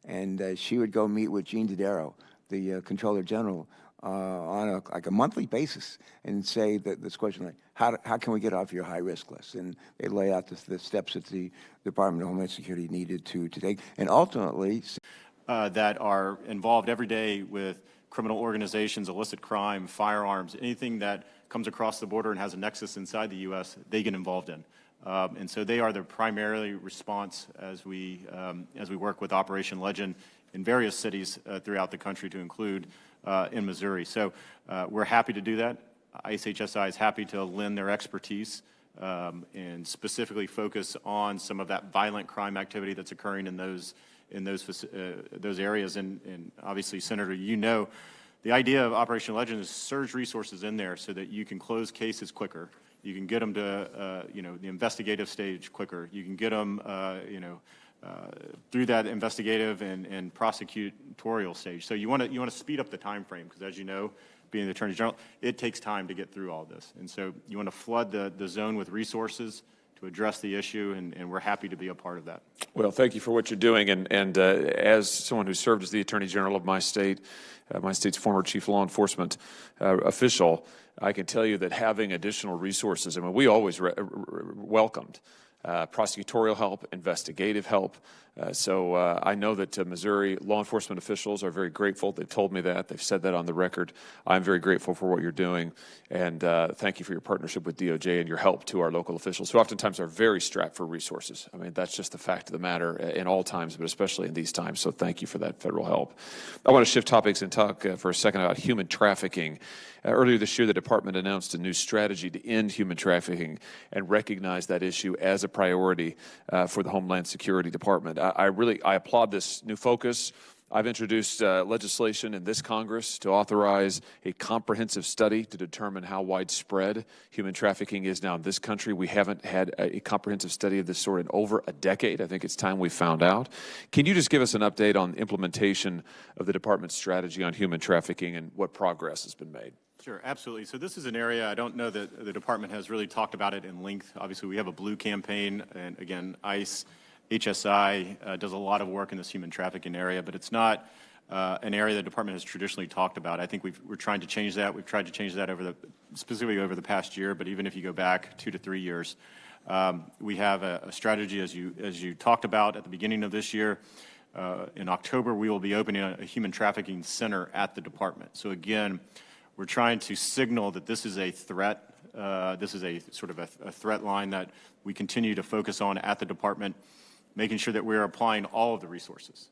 And she would go meet with Gene Dodaro, the Controller General, on a monthly basis and say this question like, how can we get off your high-risk list? And they lay out the steps that the Department of Homeland Security needed to take. And ultimately... that are involved every day with criminal organizations, illicit crime, firearms, anything that comes across the border and has a nexus inside the U.S., they get involved in. And so they are the primary response as we work with Operation Legend in various cities throughout the country, to include in Missouri. So we're happy to do that. ICHSI is happy to lend their expertise and specifically focus on some of that violent crime activity that's occurring in those areas. And obviously, Senator, you know, the idea of Operation Legend is surge resources in there so that you can close cases quicker. You can get them to, the investigative stage quicker. You can get them, through that investigative and prosecutorial stage. So you want to speed up the time frame because, as you know, being the Attorney General, it takes time to get through all this. And so you want to flood the zone with resources to address the issue, and we're happy to be a part of that. Well, thank you for what you're doing. And as someone who served as the Attorney General of my state's former chief law enforcement official, I can tell you that having additional resources, I mean, we always welcomed prosecutorial help, investigative help. So I know that Missouri law enforcement officials are very grateful. They've told me that. They've said that on the record. I'm very grateful for what you're doing, and thank you for your partnership with DOJ and your help to our local officials, who oftentimes are very strapped for resources. I mean, that's just the fact of the matter in all times, but especially in these times. So thank you for that federal help. I want to shift topics and talk for a second about human trafficking. Earlier this year, the department announced a new strategy to end human trafficking and recognize that issue as a priority for the Homeland Security Department. I applaud this new focus. I've introduced legislation in this Congress to authorize a comprehensive study to determine how widespread human trafficking is now in this country. We haven't had a comprehensive study of this sort in over a decade. I think it's time we found out. Can you just give us an update on implementation of the department's strategy on human trafficking and what progress has been made? Sure, absolutely. So this is an area I don't know that the department has really talked about it in length. Obviously, we have a blue campaign, and again, ICE, HSI does a lot of work in this human trafficking area, but it's not an area the department has traditionally talked about. I think we're trying to change that. We've tried to change that specifically over the past year, but even if you go back 2 to 3 years, we have a strategy, as you talked about at the beginning of this year. In October, we will be opening a human trafficking center at the department. So again, We're trying to signal that this is a threat. This is a sort of a threat line that we continue to focus on at the department, making sure that we are applying all of the resources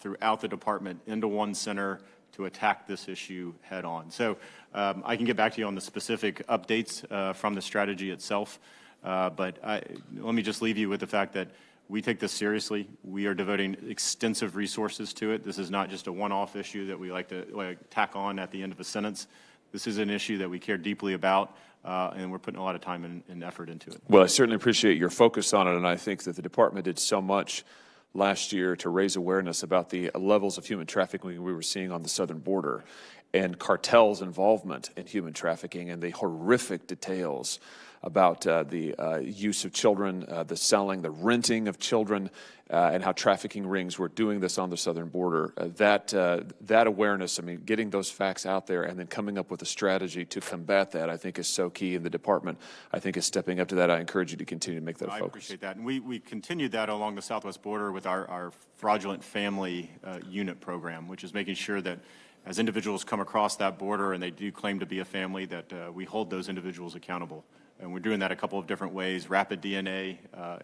throughout the department into one center to attack this issue head on. So I can get back to you on the specific updates from the strategy itself, but let me just leave you with the fact that we take this seriously. We are devoting extensive resources to it. This is not just a one-off issue that we like to tack on at the end of a sentence. This is an issue that we care deeply about, and we're putting a lot of time and effort into it. Well, I certainly appreciate your focus on it, and I think that the department did so much last year to raise awareness about the levels of human trafficking we were seeing on the southern border and cartels' involvement in human trafficking and the horrific details about the use of children, the selling, the renting of children, and how trafficking rings were doing this on the southern border. That awareness, I mean, getting those facts out there and then coming up with a strategy to combat that, I think is so key, and the department, I think, is stepping up to that. I encourage you to continue to make that a focus. I appreciate that. And we continued that along the southwest border with our fraudulent family unit program, which is making sure that as individuals come across that border and they do claim to be a family, that we hold those individuals accountable. And we're doing that a couple of different ways, rapid DNA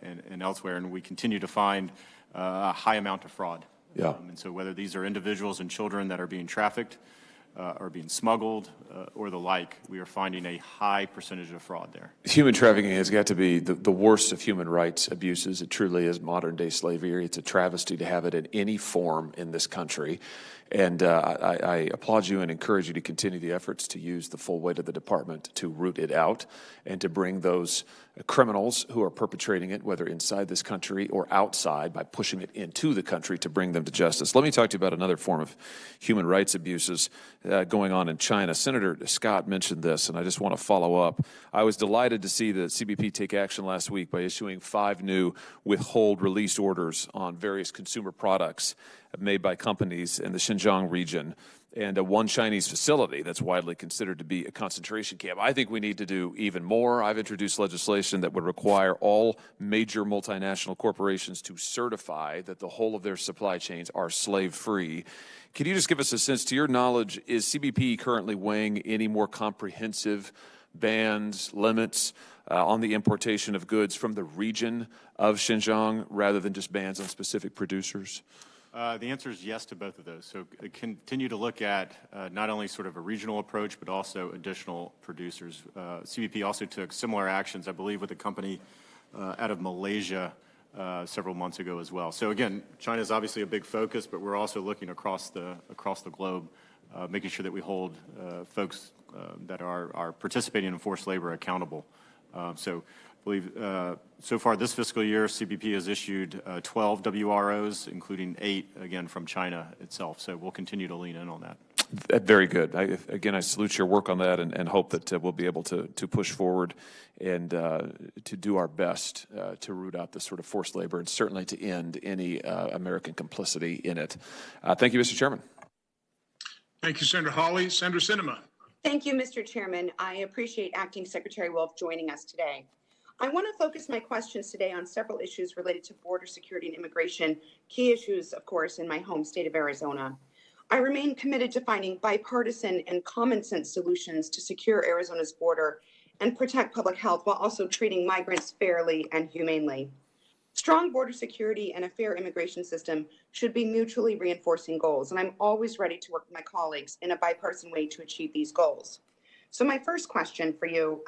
and elsewhere, and we continue to find a high amount of fraud. Yeah. And so whether these are individuals and children that are being trafficked or being smuggled or the like, we are finding a high percentage of fraud there. Human trafficking has got to be the worst of human rights abuses. It truly is modern-day slavery. It's a travesty to have it in any form in this country. And I applaud you and encourage you to continue the efforts to use the full weight of the department to root it out and to bring those criminals who are perpetrating it, whether inside this country or outside, by pushing it into the country, to bring them to justice. Let me talk to you about another form of human rights abuses going on in China. Senator Scott mentioned this, and I just want to follow up. I was delighted to see the CBP take action last week by issuing 5 new withhold release orders on various consumer products made by companies in the Xinjiang region, and one Chinese facility that's widely considered to be a concentration camp. I think we need to do even more. I've introduced legislation that would require all major multinational corporations to certify that the whole of their supply chains are slave-free. Can you just give us a sense, to your knowledge, is CBP currently weighing any more comprehensive bans, limits on the importation of goods from the region of Xinjiang rather than just bans on specific producers? The answer is yes to both of those. So continue to look at not only sort of a regional approach, but also additional producers. CBP also took similar actions, I believe, with a company out of Malaysia several months ago as well. So again, China is obviously a big focus, but we're also looking across the globe, making sure that we hold folks that are participating in forced labor accountable. So I believe so far this fiscal year, CBP has issued 12 WROs, including 8, again, from China itself. So we'll continue to lean in on that. Very good. I salute your work on that and hope that we'll be able to push forward and to do our best to root out this sort of forced labor and certainly to end any American complicity in it. Thank you, Mr. Chairman. Thank you, Senator Hawley. Senator Sinema. Thank you, Mr. Chairman. I appreciate Acting Secretary Wolf joining us today. I want to focus my questions today on several issues related to border security and immigration, key issues, of course, in my home state of Arizona. I remain committed to finding bipartisan and common sense solutions to secure Arizona's border and protect public health while also treating migrants fairly and humanely. Strong border security and a fair immigration system should be mutually reinforcing goals, and I'm always ready to work with my colleagues in a bipartisan way to achieve these goals. So my first question for you,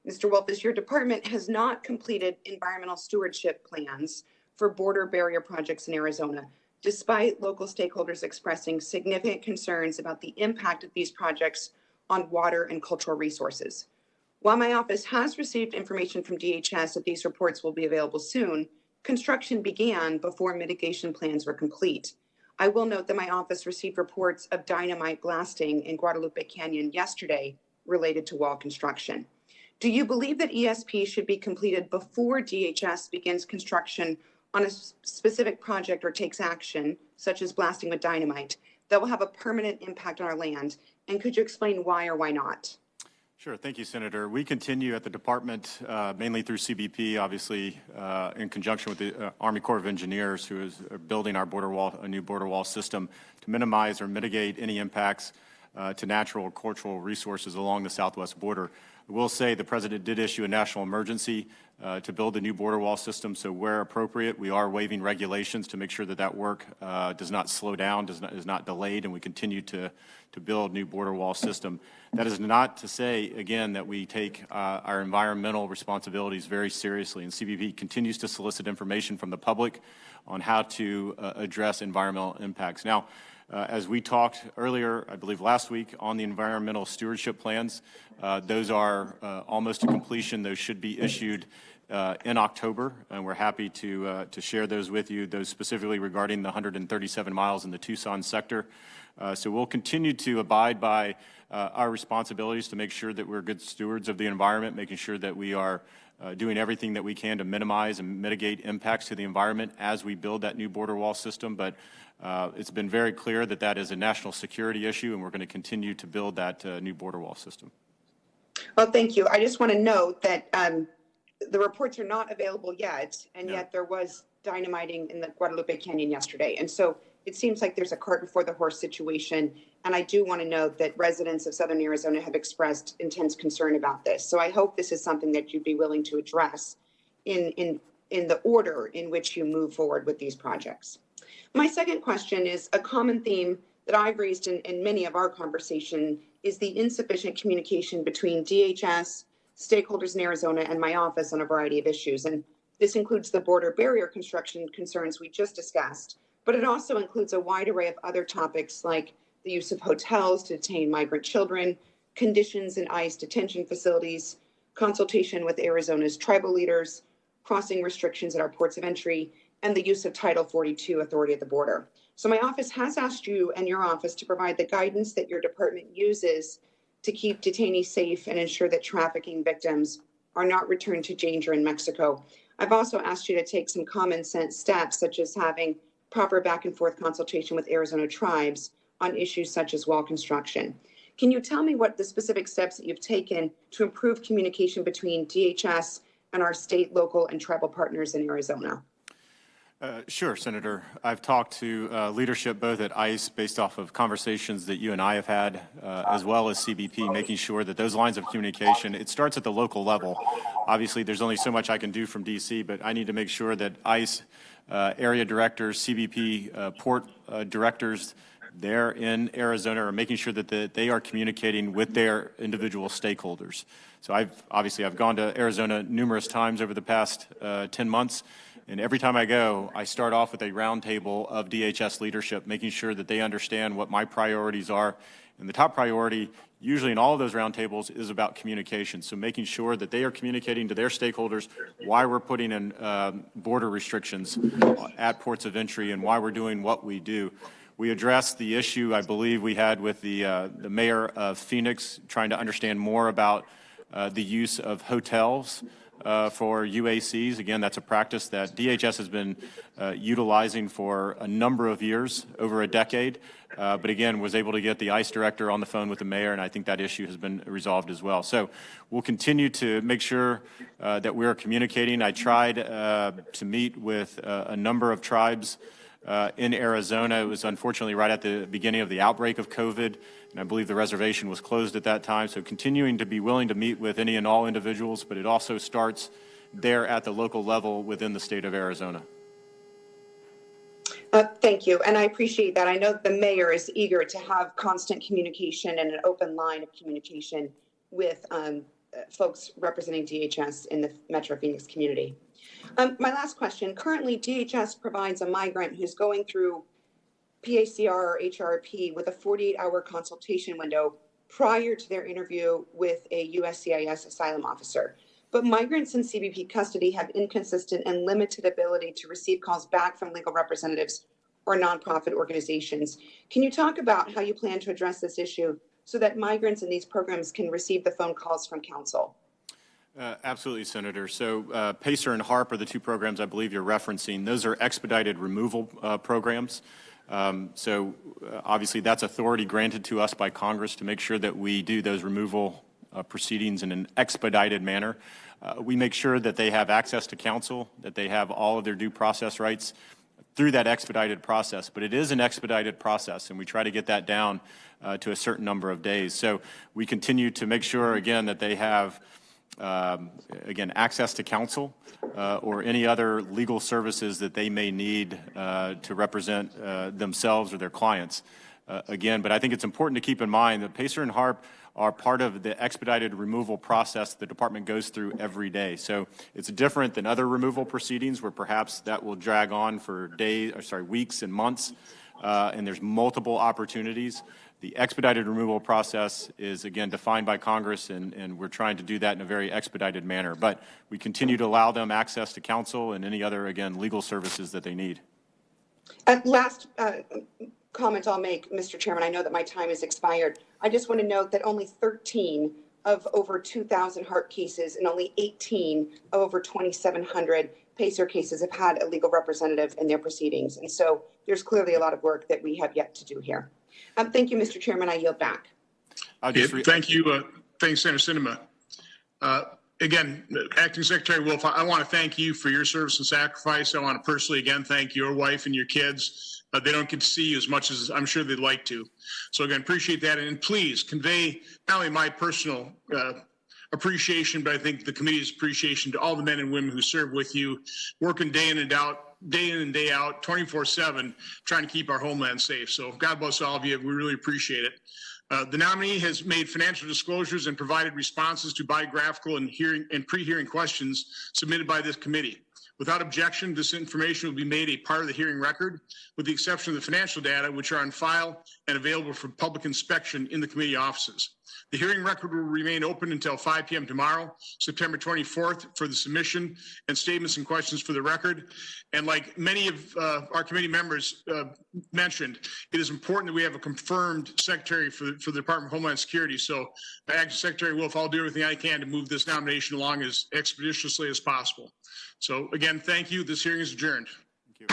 Mr. Wolf, is your department has not completed environmental stewardship plans for border barrier projects in Arizona, despite local stakeholders expressing significant concerns about the impact of these projects on water and cultural resources. While my office has received information from DHS that these reports will be available soon, construction began before mitigation plans were complete. I will note that my office received reports of dynamite blasting in Guadalupe Canyon yesterday related to wall construction. Do you believe that ESP should be completed before DHS begins construction on a specific project or takes action, such as blasting with dynamite, that will have a permanent impact on our land? And could you explain why or why not? Sure. Thank you, Senator. We continue at the department, mainly through CBP, obviously, in conjunction with the Army Corps of Engineers, who is building our border wall, a new border wall system, to minimize or mitigate any impacts to natural or cultural resources along the southwest border. I will say the President did issue a national emergency to build the new border wall system, so where appropriate, we are waiving regulations to make sure that that work does not slow down, is not delayed, and we continue to build new border wall system. That is not to say, again, that we take our environmental responsibilities very seriously, and CBP continues to solicit information from the public on how to address environmental impacts. Now, as we talked earlier, I believe last week, on the environmental stewardship plans, those are almost to completion. Those should be issued in October, and we're happy to share those with you, those specifically regarding the 137 miles in the Tucson sector. So we'll continue to abide by our responsibilities to make sure that we're good stewards of the environment, making sure that we are doing everything that we can to minimize and mitigate impacts to the environment as we build that new border wall system. But it's been very clear that that is a national security issue, and we're going to continue to build that new border wall system. Well, thank you. I just want to note that the reports are not available yet, and yet there was dynamiting in the Guadalupe Canyon yesterday. And so it seems like there's a cart before the horse situation. And I do want to note that residents of Southern Arizona have expressed intense concern about this. So I hope this is something that you'd be willing to address in the order in which you move forward with these projects. My second question is a common theme that I've raised in many of our conversation is the insufficient communication between DHS, stakeholders in Arizona, and my office on a variety of issues. And this includes the border barrier construction concerns we just discussed, but it also includes a wide array of other topics like the use of hotels to detain migrant children, conditions in ICE detention facilities, consultation with Arizona's tribal leaders, crossing restrictions at our ports of entry, and the use of Title 42 authority at the border. So my office has asked you and your office to provide the guidance that your department uses to keep detainees safe and ensure that trafficking victims are not returned to danger in Mexico. I've also asked you to take some common sense steps, such as having proper back and forth consultation with Arizona tribes on issues such as wall construction. Can you tell me what the specific steps that you've taken to improve communication between DHS and our state, local, and tribal partners in Arizona? Sure, Senator. I've talked to leadership both at ICE based off of conversations that you and I have had, as well as CBP, making sure that those lines of communication, it starts at the local level. Obviously, there's only so much I can do from D.C., but I need to make sure that ICE area directors, CBP port directors there in Arizona are making sure that they are communicating with their individual stakeholders. So I've gone to Arizona numerous times over the past 10 months. And every time I go, I start off with a roundtable of DHS leadership, making sure that they understand what my priorities are. And the top priority, usually in all of those roundtables, is about communication. So making sure that they are communicating to their stakeholders why we're putting in border restrictions at ports of entry and why we're doing what we do. We addressed the issue, I believe, we had with the mayor of Phoenix, trying to understand more about the use of hotels for UACs. Again, that's a practice that DHS has been utilizing for a number of years, over a decade, but again, was able to get the ICE director on the phone with the mayor, and I think that issue has been resolved as well. So we'll continue to make sure that we're communicating. I tried to meet with a number of tribes in Arizona. It was unfortunately right at the beginning of the outbreak of COVID, and I believe the reservation was closed at that time. So continuing to be willing to meet with any and all individuals, but it also starts there at the local level within the state of Arizona. Thank you, and I appreciate that. I know the mayor is eager to have constant communication and an open line of communication with folks representing DHS in the Metro Phoenix community. My last question, currently DHS provides a migrant who's going through PACR or HRP with a 48-hour consultation window prior to their interview with a USCIS asylum officer. But migrants in CBP custody have inconsistent and limited ability to receive calls back from legal representatives or nonprofit organizations. Can you talk about how you plan to address this issue so that migrants in these programs can receive the phone calls from counsel? Absolutely, Senator. So PACER and HARP are the two programs I believe you're referencing. Those are expedited removal programs. Obviously that's authority granted to us by Congress to make sure that we do those removal proceedings in an expedited manner. We make sure that they have access to counsel, that they have all of their due process rights through that expedited process. But it is an expedited process, and we try to get that down to a certain number of days. So we continue to make sure, again, that they have, again, access to counsel or any other legal services that they may need to represent themselves or their clients. Again, but I think it's important to keep in mind that Pacer and HARP are part of the expedited removal process the department goes through every day. So it's different than other removal proceedings where perhaps that will drag on for weeks and months, and there's multiple opportunities. The expedited removal process is, again, defined by Congress, and we're trying to do that in a very expedited manner. But we continue to allow them access to counsel and any other, again, legal services that they need. Last comment I'll make, Mr. Chairman, I know that my time has expired. I just want to note that only 13 of over 2,000 HARP cases and only 18 of over 2,700 PACER cases have had a legal representative in their proceedings. And so there's clearly a lot of work that we have yet to do here. Thank you, Mr. Chairman. I yield back. Thank you. Thanks, Senator Sinema. Again, Acting Secretary Wolf, I want to thank you for your service and sacrifice. I want to personally, again, thank your wife and your kids. They don't get to see you as much as I'm sure they'd like to. So again, appreciate that. And please convey not only my personal appreciation, but I think the committee's appreciation to all the men and women who serve with you, working day in and out, 24/7, trying to keep our homeland safe. So God bless all of you. We really appreciate it. The nominee has made financial disclosures and provided responses to biographical and pre-hearing questions submitted by this committee. Without objection, this information will be made a part of the hearing record, with the exception of the financial data, which are on file and available for public inspection in the committee offices. The hearing record will remain open until 5 p.m. tomorrow, September 24th, for the submission and statements and questions for the record. And like many of our committee members mentioned, it is important that we have a confirmed secretary for the Department of Homeland Security. So, Acting Secretary Wolf, I'll do everything I can to move this nomination along as expeditiously as possible. So, again, thank you. This hearing is adjourned. Thank you.